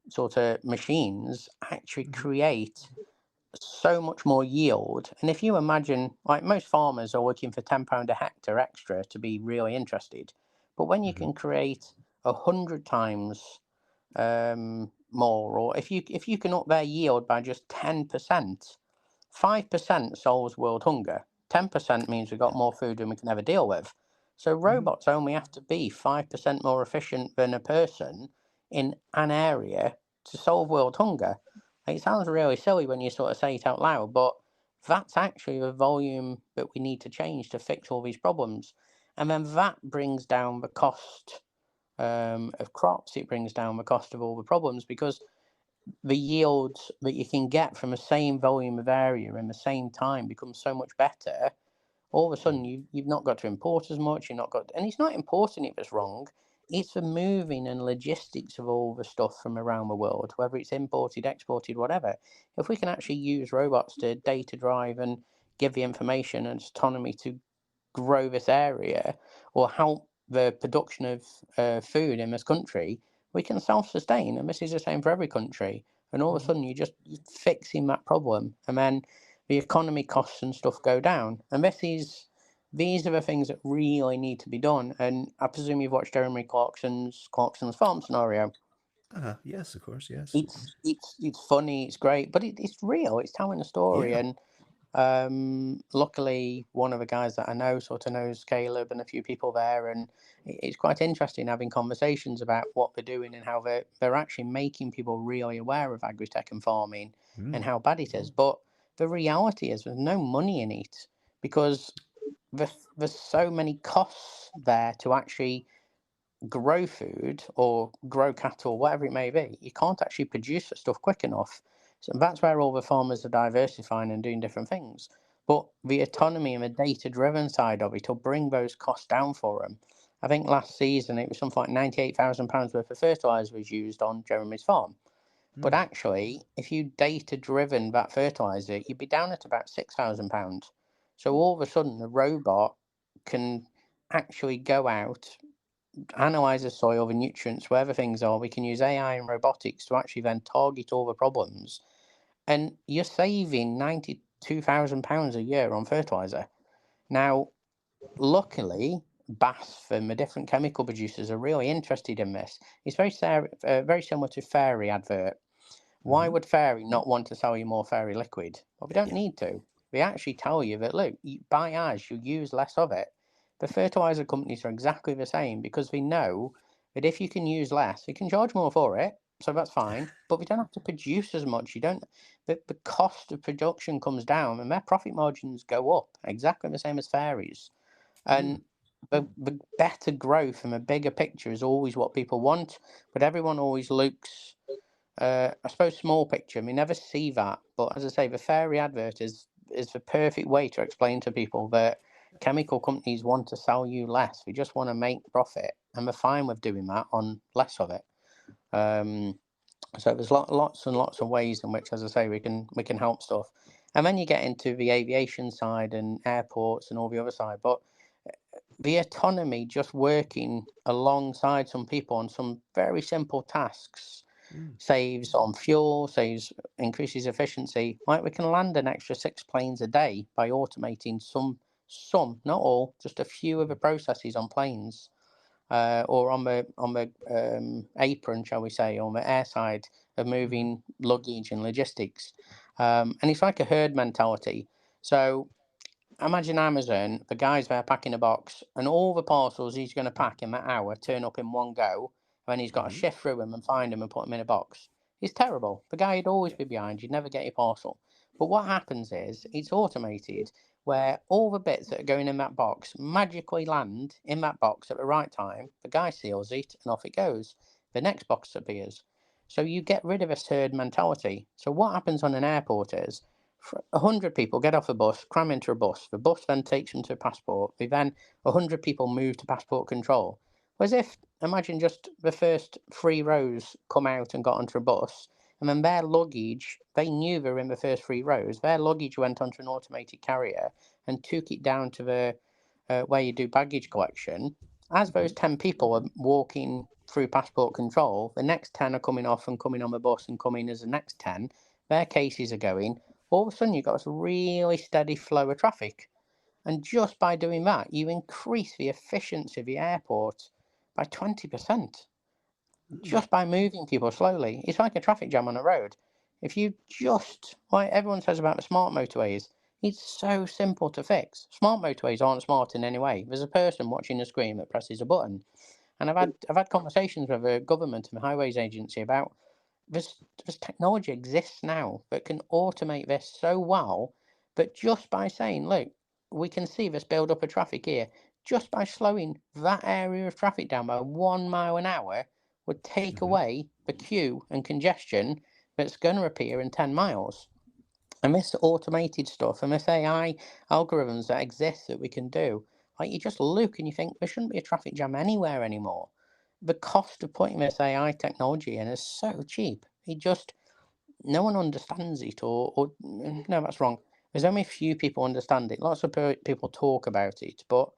Speaker 2: sort of machines actually create so much more yield. And if you imagine, like, most farmers are looking for £10 a hectare extra to be really interested, but when you can create 100 times more, or if you can up their yield by just 10%, 5% solves world hunger. 10% means we've got more food than we can ever deal with. So robots only have to be 5% more efficient than a person in an area to solve world hunger. It sounds really silly when you sort of say it out loud, but that's actually the volume that we need to change to fix all these problems. And then that brings down the cost of crops. It brings down the cost of all the problems, because the yields that you can get from the same volume of area in the same time becomes so much better. All of a sudden, you've not got to import as much. And it's not importing it that's wrong. It's the moving and logistics of all the stuff from around the world, whether it's imported, exported, whatever. If we can actually use robots to data drive and give the information and autonomy to grow this area, or help the production of food in this country, we can self-sustain. And this is the same for every country. And all of a sudden, you're fixing that problem, and then the economy costs and stuff go down. And these are the things that really need to be done. And I presume you've watched Jeremy Clarkson's Farm Scenario.
Speaker 1: Yes, of course, yes.
Speaker 2: It's funny, it's great, but it's real. It's telling a story.
Speaker 1: Yeah.
Speaker 2: And luckily, one of the guys that I know sort of knows Caleb and a few people there, and it's quite interesting having conversations about what they're doing and how they're actually making people really aware of agri-tech and farming and how bad it is. But the reality is there's no money in it, because there's so many costs there to actually grow food or grow cattle, whatever it may be. You can't actually produce the stuff quick enough. So that's where all the farmers are diversifying and doing different things. But the autonomy and the data-driven side of it will bring those costs down for them. I think last season it was something like £98,000 worth of fertiliser was used on Jeremy's farm. But actually, if you data-driven that fertiliser, you'd be down at about £6,000. So all of a sudden, the robot can actually go out, analyze the soil, the nutrients, wherever things are. We can use AI and robotics to actually then target all the problems. And you're saving £92,000 a year on fertiliser. Now, luckily, BASF and the different chemical producers are really interested in this. It's very similar to Fairy advert. Why would Fairy not want to sell you more Fairy liquid? Well, we don't need to. they actually tell you that, look, you buy ours, you use less of it. The fertilizer companies are exactly the same, because they know that if you can use less, they can charge more for it, so that's fine, but we don't have to produce as much. The cost of production comes down, and their profit margins go up, exactly the same as fairies. And the better growth and the bigger picture is always what people want, but everyone always looks, I suppose, small picture. We never see that. But as I say, the fairy advert is the perfect way to explain to people that chemical companies want to sell you less. We just want to make profit, and we're fine with doing that on less of it. So there's lots and lots of ways in which, as I say, we can help stuff. And then you get into the aviation side and airports and all the other side. But the autonomy, just working alongside some people on some very simple tasks, saves on fuel, increases efficiency. Like, we can land an extra 6 planes a day by automating some, not all, just a few of the processes on planes, or on the apron, shall we say, on the air side of moving luggage and logistics. And it's like a herd mentality. So imagine Amazon, the guy's there packing a box, and all the parcels he's going to pack in that hour turn up in one go, and he's got to shift through them and find them and put them in a box. It's terrible. The guy would always be behind. You'd never get your parcel. But what happens is, it's automated, where all the bits that are going in that box magically land in that box at the right time. The guy seals it, and off it goes. The next box appears. So you get rid of this herd mentality. So what happens on an airport is, 100 people get off a bus, cram into a bus. The bus then takes them to a passport. Then 100 people move to passport control. Whereas if, imagine just the first 3 rows come out and got onto a bus, and then their luggage, they knew they were in the first 3 rows, their luggage went onto an automated carrier and took it down to the where you do baggage collection. As those 10 people are walking through passport control, the next 10 are coming off and coming on the bus and coming as the next 10. Their cases are going. All of a sudden, you've got this really steady flow of traffic. And just by doing that, you increase the efficiency of the airport by 20%. Just by moving people slowly. It's like a traffic jam on a road. If you just, like everyone says about the smart motorways, it's so simple to fix. Smart motorways aren't smart in any way. There's a person watching the screen that presses a button. And I've had conversations with the government and the highways agency about this technology exists now that can automate this so well, that just by saying, look, we can see this build up of traffic here, just by slowing that area of traffic down by 1 mile an hour would take away the queue and congestion that's going to appear in 10 miles. And this automated stuff and this AI algorithms that exist that we can do, like, you just look and you think there shouldn't be a traffic jam anywhere anymore. The cost of putting this AI technology in is so cheap. No one understands it, or no, that's wrong. There's only a few people understand it. Lots of people talk about it, but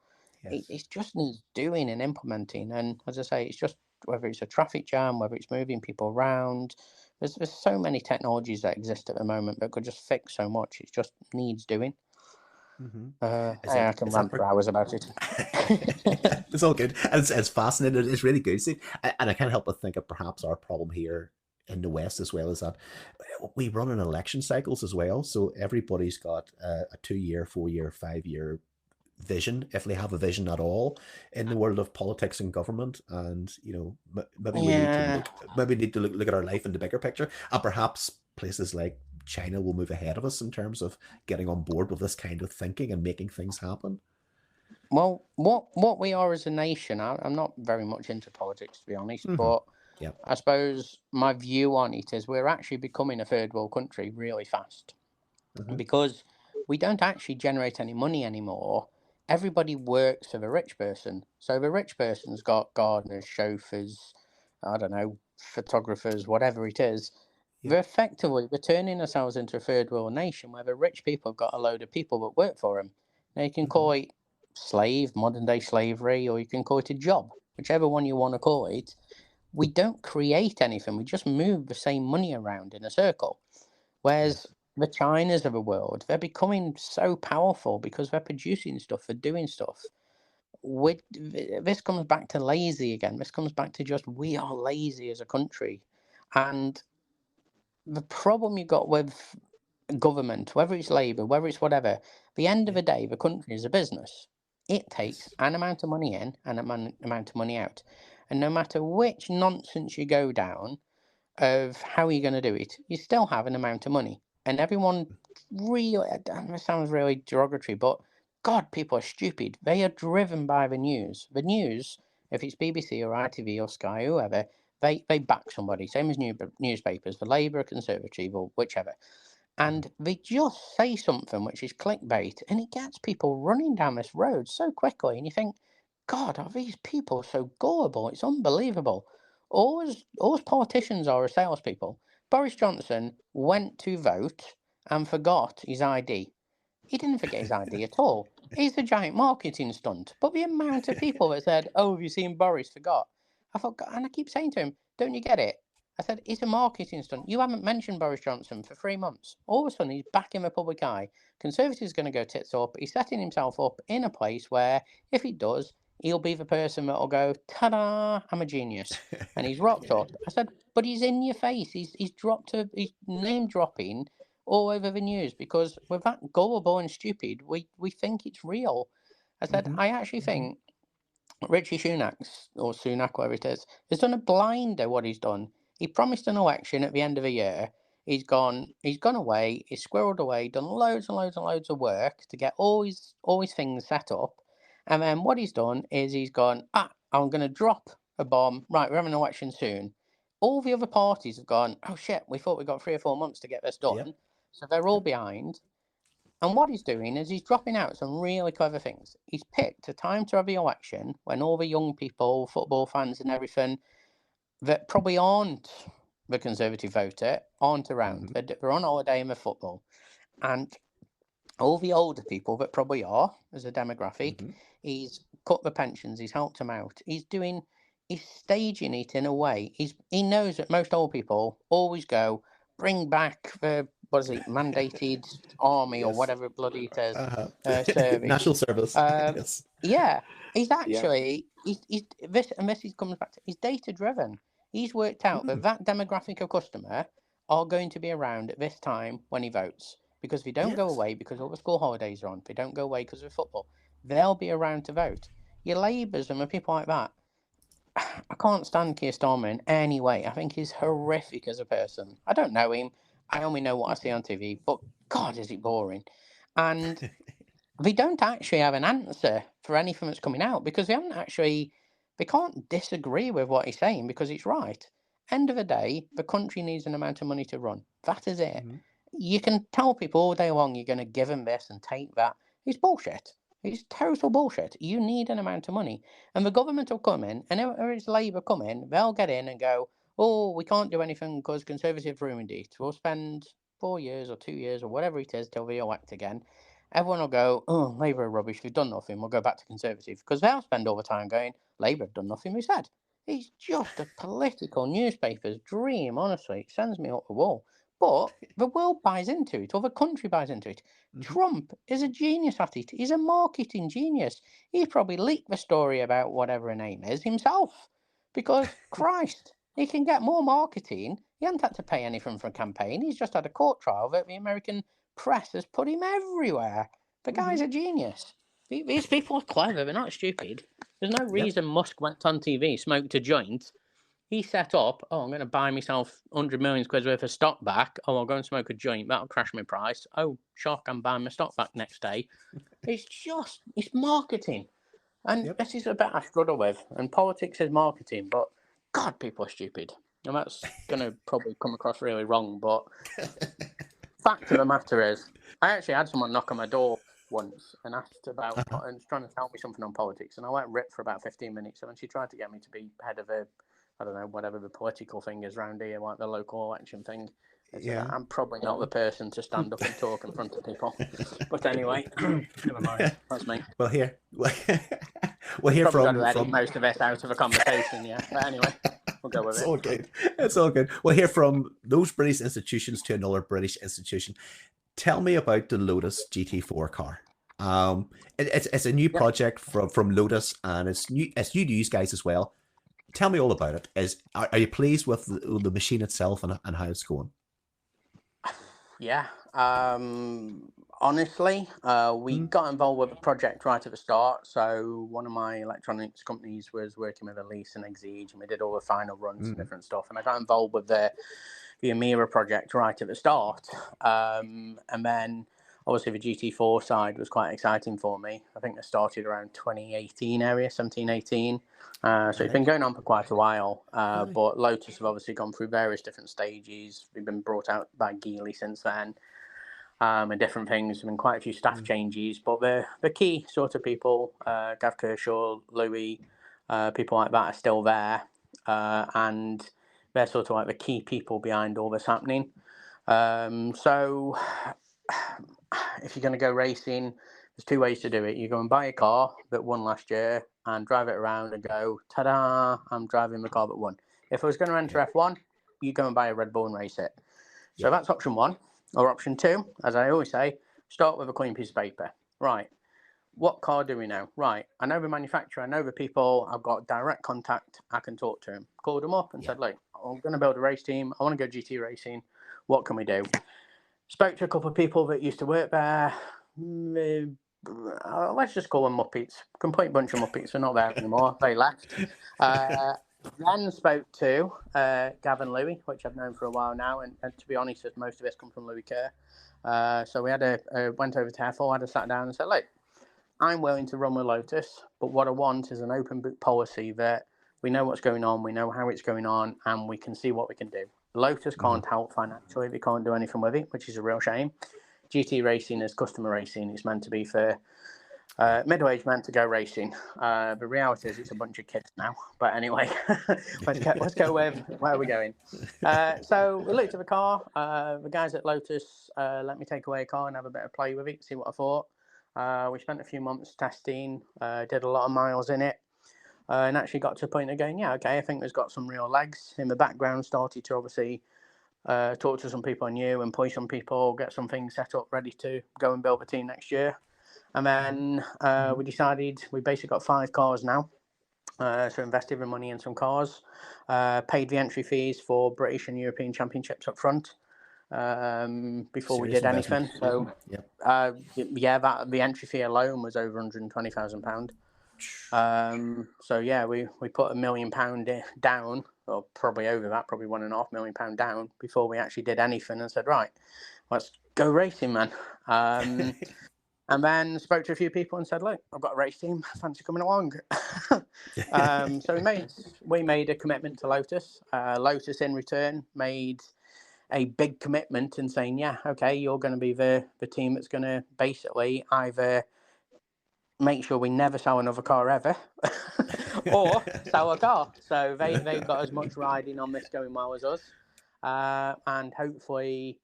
Speaker 2: it just needs doing and implementing. And as I say, it's just, whether it's a traffic jam, whether it's moving people around, there's so many technologies that exist at the moment that could just fix so much. It just needs doing. I can rant for hours about it.
Speaker 1: It's all good. It's fascinating. It's really good. See, and I can't help but think of perhaps our problem here in the West as well, is that we run in election cycles as well. So everybody's got a 2-year, 4-year, 5-year vision, if they have a vision at all, in the world of politics and government. And maybe we need to look at our life in the bigger picture, and perhaps places like China will move ahead of us in terms of getting on board with this kind of thinking and making things happen.
Speaker 2: Well, what we are as a nation, I'm not very much into politics, to be honest, but I suppose my view on it is we're actually becoming a third world country really fast, because we don't actually generate any money anymore. Everybody works for the rich person. So the rich person's got gardeners, chauffeurs, I don't know, photographers, whatever it is. We're turning ourselves into a third world nation where the rich people have got a load of people that work for them. Now, you can call it modern day slavery, or you can call it a job, whichever one you want to call it. We don't create anything. We just move the same money around in a circle. Whereas the Chinas of the world, they're becoming so powerful because they're producing stuff, they're doing stuff. This comes back to lazy again. This comes back to just, we are lazy as a country. And the problem you got with government, whether it's Labour, whether it's whatever, at the end of the day, the country is a business. It takes an amount of money in and an amount of money out. And no matter which nonsense you go down of how you're going to do it, you still have an amount of money. And everyone really, it sounds really derogatory, but God, people are stupid. They are driven by the news. The news, if it's BBC or ITV or Sky, whoever, they back somebody, same as newspapers, the Labour, Conservative, or whichever. And they just say something which is clickbait, and it gets people running down this road so quickly. And you think, God, are these people so gullible? It's unbelievable. All politicians are salespeople. Boris Johnson went to vote and forgot his ID. He didn't forget his ID at all. It's a giant marketing stunt. But the amount of people that said, "Oh, have you seen Boris forgot?" I thought, and I keep saying to him, "Don't you get it?" I said, "It's a marketing stunt. You haven't mentioned Boris Johnson for 3 months. All of a sudden, he's back in the public eye. Conservatives are going to go tits up. He's setting himself up in a place where, if he does, he'll be the person that will go, ta-da, I'm a genius." And he's rocked up. I said, but he's in your face. He's name dropping all over the news because we're that gullible and stupid. We think it's real. I said, I actually think Richie Sunak, or Sunak, whatever it is, has done a blinder what he's done. He promised an election at the end of the year. He's gone away, he's squirreled away, done loads and loads and loads of work to get all his things set up. And then what he's done is he's gone, I'm going to drop a bomb. Right, we're having an election soon. All the other parties have gone, oh shit, we thought we got 3 or 4 months to get this done.
Speaker 1: Yep.
Speaker 2: So they're all behind. And what he's doing is he's dropping out some really clever things. He's picked a time to have the election when all the young people, football fans and everything, that probably aren't the Conservative voter, aren't around. They're on holiday in the football. And all the older people that probably are, as a demographic, he's cut the pensions, he's helped them out. He's staging it in a way. He knows that most old people always go, bring back the, mandated army or whatever bloody it is, service.
Speaker 1: National service. Yes.
Speaker 2: Yeah, he's actually, this comes back to, he's data driven. He's worked out that demographic of customer are going to be around at this time when he votes. Because if they don't go away because all the school holidays are on, if they don't go away because of football, they'll be around to vote. Your Labours and the people like that, I can't stand Keir Starmer in any way. I think he's horrific as a person. I don't know him. I only know what I see on TV, but God, is it boring. And they don't actually have an answer for anything that's coming out because they can't disagree with what he's saying because it's right. End of the day, the country needs an amount of money to run. That is it. You can tell people all day long you're going to give them this and take that. It's bullshit. It's total bullshit. You need an amount of money. And the government will come in, and if it's Labour come in, they'll get in and go, oh, we can't do anything because Conservative ruined it. We'll spend 4 years or 2 years or whatever it is till we elect again. Everyone will go, oh, Labour are rubbish. They've done nothing. We'll go back to Conservative. Because they'll spend all the time going, Labour have done nothing, we said. It's just a political newspaper's dream, honestly. It sends me up the wall. But the world buys into it, or the country buys into it. Trump is a genius at it. He's a marketing genius. He probably leaked the story about whatever her name is himself. Because, Christ, he can get more marketing. He hasn't had to pay anything for a campaign. He's just had a court trial that the American press has put him everywhere. The guy's a genius. These people are clever. They're not stupid. There's no reason Musk went on TV, smoked a joint. He set up, I'm going to buy myself 100 million quid worth of stock back. I'll go and smoke a joint. That'll crash my price. Oh, shock, I'm buying my stock back next day. It's marketing. And this is the bit I struggle with. And politics is marketing, but God, people are stupid. And that's going to probably come across really wrong, but fact of the matter is, I actually had someone knock on my door once and asked about, and trying to tell me something on politics. And I let rip for about 15 minutes. And she tried to get me to be head of I don't know, whatever the political thing is around here, like the local election thing. I'm probably not the person to stand up and talk in front of people. But anyway, never mind. That's me.
Speaker 1: Well, here
Speaker 2: from most of this out of a conversation, yeah. But anyway, we'll go with it.
Speaker 1: It's all good. Well, here from those British institutions to another British institution. Tell me about the Lotus GT4 car. It's a new project from Lotus, and it's new to you guys as well. Tell me all about it. Are you pleased with the machine itself and how it's going?
Speaker 2: Yeah, Honestly, we got involved with a project right at the start. So one of my electronics companies was working with Elise and Exige, and we did all the final runs and different stuff. And I got involved with the Amira project right at the start. And then obviously the GT4 side was quite exciting for me. I think I started around 2018 area, 17, 18. So it's been going on for quite a while. But Lotus have obviously gone through various different stages. We've been brought out by Geely since then. And different things. There's been quite a few staff changes, but the key sort of people, Gav Kershaw, Louis, people like that are still there, and they're sort of like the key people behind all this happening. So if you're going to go racing, there's two ways to do it. You go and buy a car that won last year and drive it around and go, ta-da, I'm driving the car that won. If I was going to enter F1, you go and buy a Red Bull and race it. So that's option one. Or option two, as I always say, start with a clean piece of paper. Right, what car do we know? Right, I know the manufacturer, I know the people, I've got direct contact, I can talk to them. Called them up and said, look, I'm going to build a race team, I want to go GT racing, what can we do? Spoke to a couple of people that used to work there, let's just call them Muppets, complete bunch of Muppets, they're not there anymore, they left. Then spoke to Gavin Louis, which I've known for a while now, and to be honest, most of us come from Louis Kerr. So we had went over to F4, had a sat down and said, look, I'm willing to run with Lotus, but what I want is an open book policy that we know what's going on, we know how it's going on, and we can see what we can do. Lotus can't help financially, they can't do anything with it, which is a real shame. GT racing is customer racing, it's meant to be for middle-aged men to go racing. The reality is it's a bunch of kids now. But anyway, let's go with where are we going. So we looked at the car. The guys at Lotus let me take away a car and have a bit of play with it, see what I thought. We spent a few months testing, did a lot of miles in it, and actually got to a point of going, yeah, okay, I think there's got some real legs. In the background, started to obviously talk to some people I knew, employ some people, get some things set up, ready to go and build a team next year. And then we decided we basically got 5 cars now. So invested the money in some cars, paid the entry fees for British and European championships up front before we did anything. So the entry fee alone was over £120,000. So yeah, we put £1 million down, or probably over that, probably £1.5 million down before we actually did anything, and said, right, let's go racing, man. And then spoke to a few people and said, look, I've got a race team, fancy coming along. So we made a commitment to Lotus. Lotus in return made a big commitment in saying, yeah, okay, you're going to be the team that's going to basically either make sure we never sell another car ever or sell a car. So they've got as much riding on this going well as us. And hopefully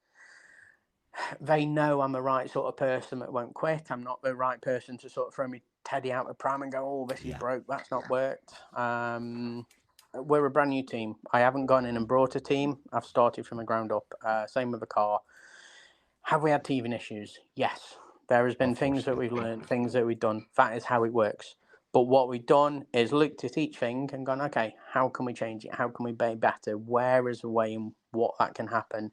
Speaker 2: they know I'm the right sort of person that won't quit. I'm not the right person to sort of throw me teddy out the pram and go, oh, this is broke, that's not worked. We're a brand new team. I haven't gone in and brought a team. I've started from the ground up. Same with the car. Have we had teething issues? Yes. There has been things that we've learned, things that we've done. That is how it works. But what we've done is looked at each thing and gone, okay, how can we change it? How can we be better? Where is the way in what that can happen?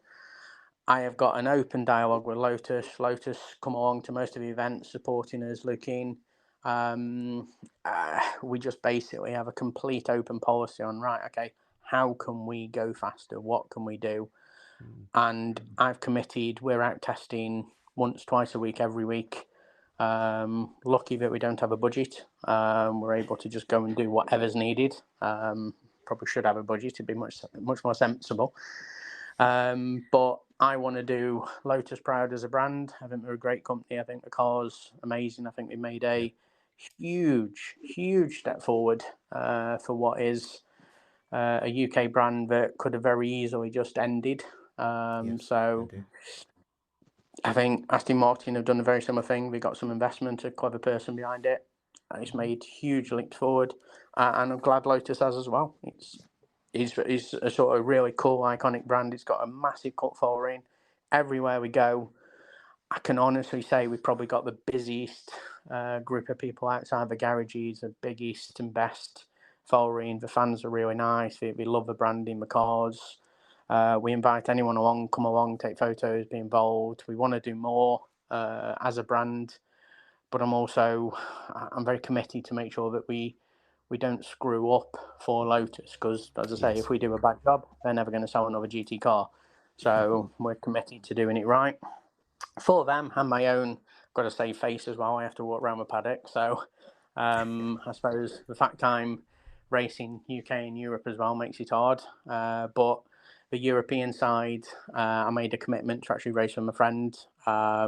Speaker 2: I have got an open dialogue with Lotus. Lotus come along to most of the events, supporting us, looking. We just basically have a complete open policy on, right, okay, how can we go faster? What can we do? And I've committed, we're out testing once, twice a week, every week. Lucky that we don't have a budget. We're able to just go and do whatever's needed. Probably should have a budget to be much more sensible. But I want to do Lotus proud as a brand. I think they're a great company. I think the car's amazing. I think they made a huge step forward for what is a UK brand that could have very easily just ended. So I think Aston Martin have done a very similar thing. They got some investment, a clever person behind it. And it's made huge leaps forward. And I'm glad Lotus has as well. It's a sort of really cool, iconic brand. It's got a massive cult following. Everywhere we go, I can honestly say we've probably got the busiest group of people outside the garages, the biggest and best following. The fans are really nice. They love the branding, the cars. We invite anyone along, come along, take photos, be involved. We want to do more as a brand, but I'm very committed to make sure that we don't screw up for Lotus, because, as I say, if we do a bad job, they're never going to sell another GT car. So we're committed to doing it right for them and my own, got to save face as well. I have to walk around with paddock. So I suppose the fact I'm racing UK and Europe as well makes it hard. But the European side, I made a commitment to actually race with my friend.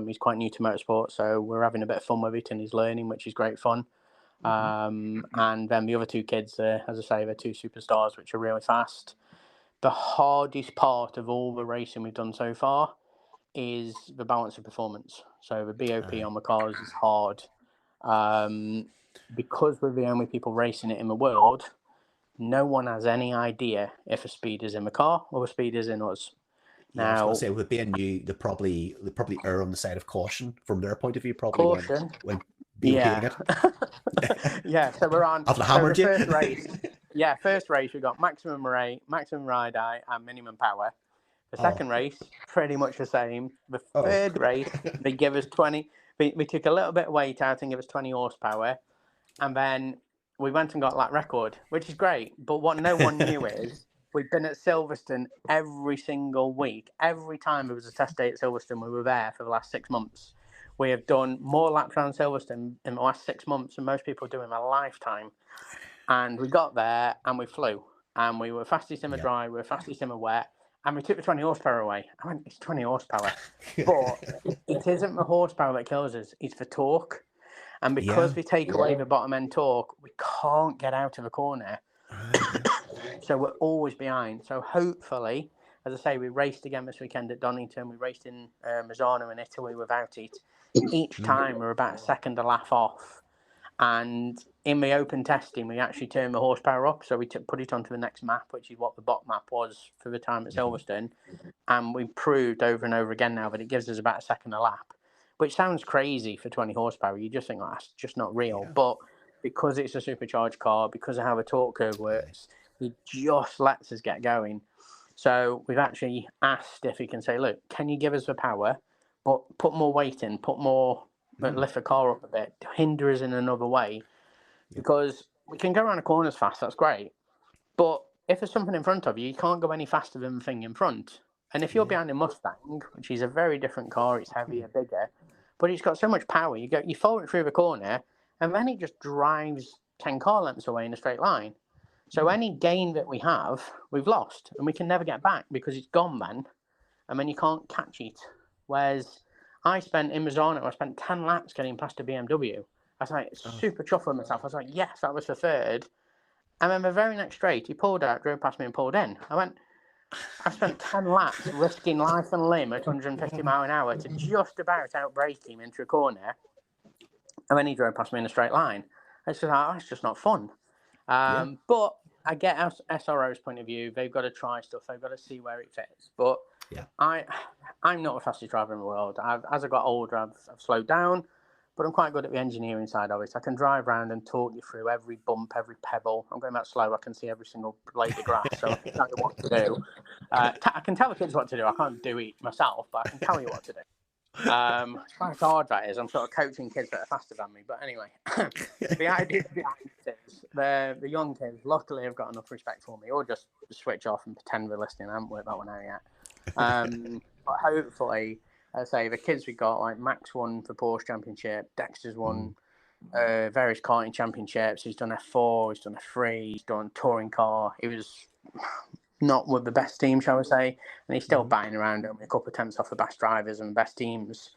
Speaker 2: He's quite new to motorsport, so we're having a bit of fun with it, and he's learning, which is great fun. And then the other two kids, as I say, they're two superstars, which are really fast. The hardest part of all the racing we've done so far is the balance of performance. So the BOP on the cars is hard. Because we're the only people racing it in the world, no one has any idea if a speed is in the car or a speed is in us.
Speaker 1: Yeah, I was going to say, with being new, they probably err on the side of caution from their point of view, probably when BOPing it.
Speaker 2: Yeah, so we're on
Speaker 1: I've hammered you.
Speaker 2: First race. Yeah, first race we got maximum rate, maximum ride height, and minimum power. The second race, pretty much the same. The third race, they give us 20. We took a little bit of weight out and give us 20 horsepower, and then we went and got lap record, which is great. But what no one knew is we've been at Silverstone every single week. Every time there was a test day at Silverstone, we were there for the last 6 months. We have done more laps around Silverstone in the last 6 months than most people do in their lifetime. And we got there and we flew. And we were fastest in the dry, we were fastest in the wet. And we took the 20 horsepower away. I went, it's 20 horsepower. But it isn't the horsepower that kills us, it's the torque. And because we take away the bottom end torque, we can't get out of a corner. So we're always behind. So hopefully, as I say, we raced again this weekend at Donington. We raced in Misano in Italy without it. Each time we're about a second a lap off. And in the open testing, we actually turned the horsepower up. So we put it onto the next map, which is what the bot map was for the time at Silverstone. And we proved over and over again now that it gives us about a second a lap, which sounds crazy for 20 horsepower. You just think, oh, that's just not real. But because it's a supercharged car, because of how the torque curve works, it just lets us get going. So we've actually asked if he can say, look, can you give us the power, but put more weight in, lift the car up a bit, hinder us in another way, because we can go around the corners fast, that's great. But if there's something in front of you, you can't go any faster than the thing in front. And if you're behind a Mustang, which is a very different car, it's heavier, bigger, but it's got so much power, you fold it through the corner, and then it just drives 10 car lengths away in a straight line. So any gain that we have, we've lost, and we can never get back because it's gone then, and then you can't catch it. Whereas I spent 10 laps getting past a BMW. I was like, super chuffed with myself. I was like, yes, that was the third. And then the very next straight, he pulled out, drove past me and pulled in. I spent 10 laps risking life and limb at 150 mile an hour to just about outbrake him into a corner. And then he drove past me in a straight line. I said, that's just not fun. But I get SRO's point of view. They've got to try stuff. They've got to see where it fits. But I'm not the fastest driver in the world. As I got older, I've slowed down. But I'm quite good at the engineering side of it. I can drive around and talk you through every bump, every pebble. I'm going that slow. I can see every single blade of grass, so I can tell you what to do. I can tell the kids what to do. I can't do it myself, but I can tell you what to do. It's quite hard, that is. I'm sort of coaching kids that are faster than me. But anyway, the idea behind it is the young kids, luckily, have got enough respect for me, or just switch off and pretend they're listening. I haven't worked that one out yet. But hopefully, I say the kids we got, like Max won the Porsche Championship, Dexter's won various karting championships. He's done F4, he's done F3, he's done touring car. He was not with the best team, shall we say, and he's still batting around only a couple of tenths off the best drivers and best teams.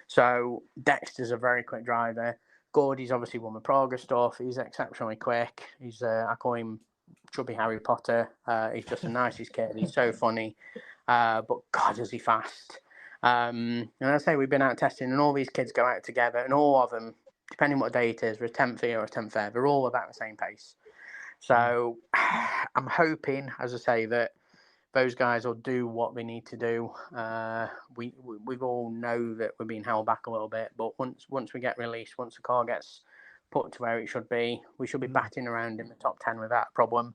Speaker 2: So Dexter's a very quick driver. Gordy's obviously won the Praga stuff. He's exceptionally quick. He's I call him Chubby Harry Potter. He's just the nicest kid. He's so funny, but God, is he fast. And I say we've been out testing, and all these kids go out together, and all of them, depending what day it is, we're 10th here or 10th there, they're all about the same pace. So I'm hoping, as I say, that those guys will do what they need to do. We all know that we're being held back a little bit, but once we get released, once the car gets put to where it should be, we should be batting around in the top 10 without a problem.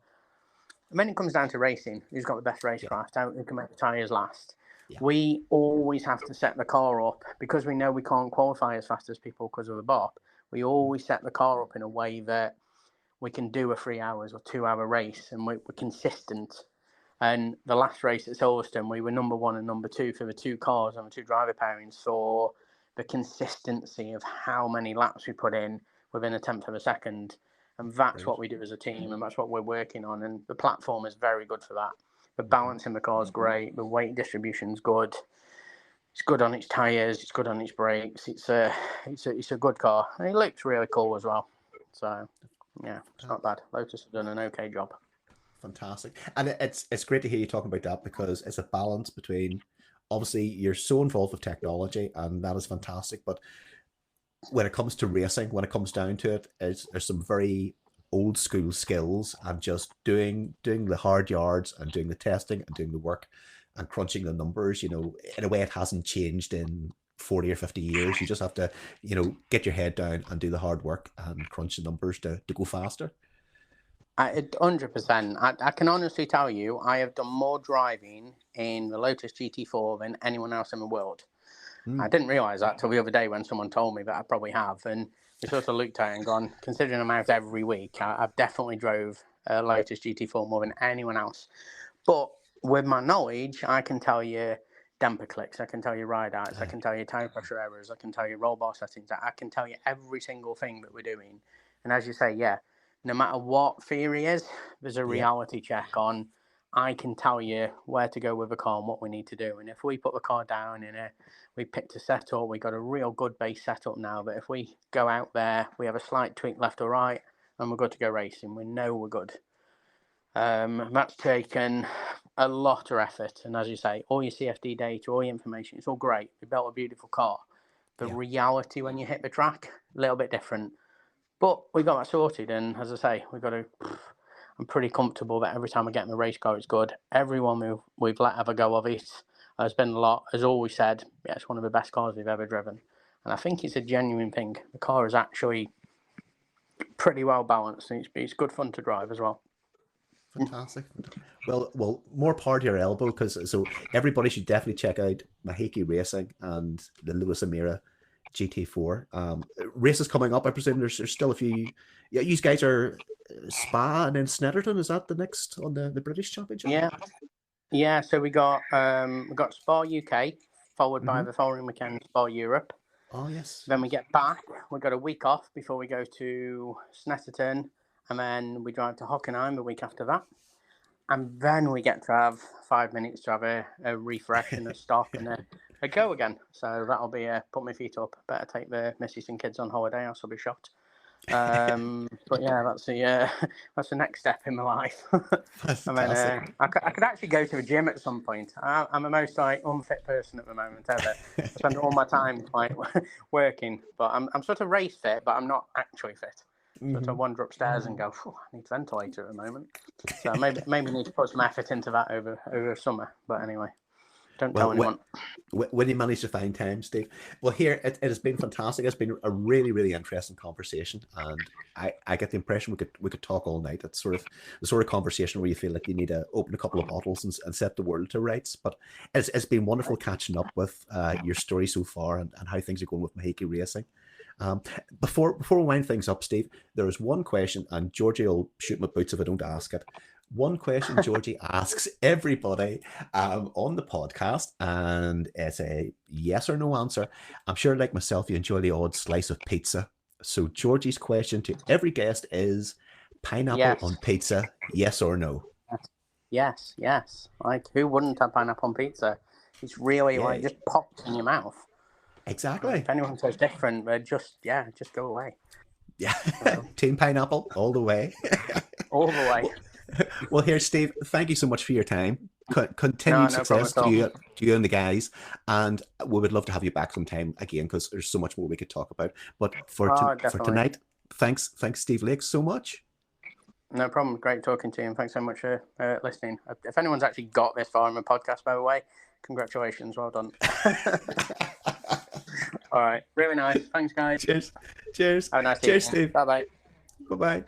Speaker 2: when it comes down to racing, who's got the best racecraft, who can make the tyres last?
Speaker 1: Yeah.
Speaker 2: We always have to set the car up, because we know we can't qualify as fast as people because of the BOP. We always set the car up in a way that we can do a 3 hours or 2 hour race, and we're consistent. And the last race at Silverstone, we were number 1 and number 2 for the 2 cars and the 2 driver pairings for the consistency of how many laps we put in within a tenth of a second. And that's what we do as a team, and that's what we're working on. And the platform is very good for that. The balance in the car is great. The weight distribution is good. It's good on its tyres. It's good on its brakes. It's a good car. And it looks really cool as well. So, yeah, it's not bad. Lotus have done an okay job.
Speaker 1: Fantastic. And it's great to hear you talking about that, because it's a balance between, obviously you're so involved with technology, and that is fantastic, but when it comes to racing, when it comes down to it, there's some very old school skills, and just doing the hard yards and doing the testing and doing the work and crunching the numbers, in a way it hasn't changed in 40 or 50 years. You just have to, get your head down and do the hard work and crunch the numbers to go faster.
Speaker 2: 100%. I can honestly tell you, I have done more driving in the Lotus GT4 than anyone else in the world. I didn't realise that till the other day when someone told me that I probably have. And we sort of looked at it and gone, considering I'm out every week, I've definitely drove a Lotus GT4 more than anyone else. But with my knowledge, I can tell you damper clicks, I can tell you ride outs, I can tell you tyre pressure errors, I can tell you roll bar settings, I can tell you every single thing that we're doing. And as you say, no matter what theory is, there's a reality check on. I can tell you where to go with the car and what we need to do. And if we put the car down we picked a setup, we got a real good base setup now, but if we go out there, we have a slight tweak left or right, and we're good to go racing. We know we're good. That's taken a lot of effort. And as you say, all your CFD data, all your information, it's all great. We built a beautiful car. The reality when you hit the track, a little bit different. But we got that sorted, and as I say, I'm pretty comfortable that every time I get in the race car, it's good. Everyone we've let have a go of it has been a lot. As always said, it's one of the best cars we've ever driven. And I think it's a genuine thing. The car is actually pretty well balanced, and it's good fun to drive as well.
Speaker 1: Fantastic. Well, more power to your elbow, so everybody should definitely check out Mahiki Racing and the Lewis Amira GT4. Races coming up. I presume there's still a few. Yeah, you guys are Spa and then Snetterton. Is that the next on the British Championship?
Speaker 2: Yeah. So we got Spa UK, followed by the following weekend Spa Europe.
Speaker 1: Oh yes.
Speaker 2: Then we get back. We got a week off before we go to Snetterton, and then we drive to Hockenheim the week after that. And then we get to have 5 minutes to have a refresh and a stop and a go again. So that'll be put my feet up. Better take the missus and kids on holiday, else I'll be shocked. But yeah, that's the next step in my life. And then I could actually go to a gym at some point. I'm the most unfit person at the moment ever. I spend all my time working, but I'm sort of race fit, but I'm not actually fit. So I wander upstairs and go, I need a ventilator at the moment. So maybe need to put some effort into that over summer. But anyway, don't tell anyone.
Speaker 1: When you manage to find time, Steve. Well, here, it has been fantastic. It's been a really, really interesting conversation. And I get the impression we could talk all night. It's sort of the sort of conversation where you feel like you need to open a couple of bottles and set the world to rights. But it's been wonderful catching up with your story so far and how things are going with Mahiki Racing. Before we wind things up, Steve, there is one question, and Georgie will shoot my boots if I don't ask it. One question Georgie asks everybody on the podcast, and it's a yes or no answer. I'm sure, like myself, you enjoy the odd slice of pizza. So Georgie's question to every guest is pineapple on pizza, yes or no?
Speaker 2: Yes. Like, who wouldn't have pineapple on pizza? It's really like just pops in your mouth.
Speaker 1: Exactly.
Speaker 2: If anyone says different, just go away.
Speaker 1: Yeah, Team Pineapple all the way.
Speaker 2: All the way.
Speaker 1: Well, here, Steve, thank you so much for your time. Continued success to you and the guys, and we would love to have you back sometime again, because there's so much more we could talk about. But for tonight, thanks Steve Lake so much.
Speaker 2: No problem. Great talking to you, and thanks so much for listening. If anyone's actually got this far in the podcast, by the way, congratulations, well done. All right, really nice. Thanks, guys.
Speaker 1: Cheers.
Speaker 2: Have a nice
Speaker 1: Cheers,
Speaker 2: evening.
Speaker 1: Steve.
Speaker 2: Bye-bye.
Speaker 1: Bye-bye.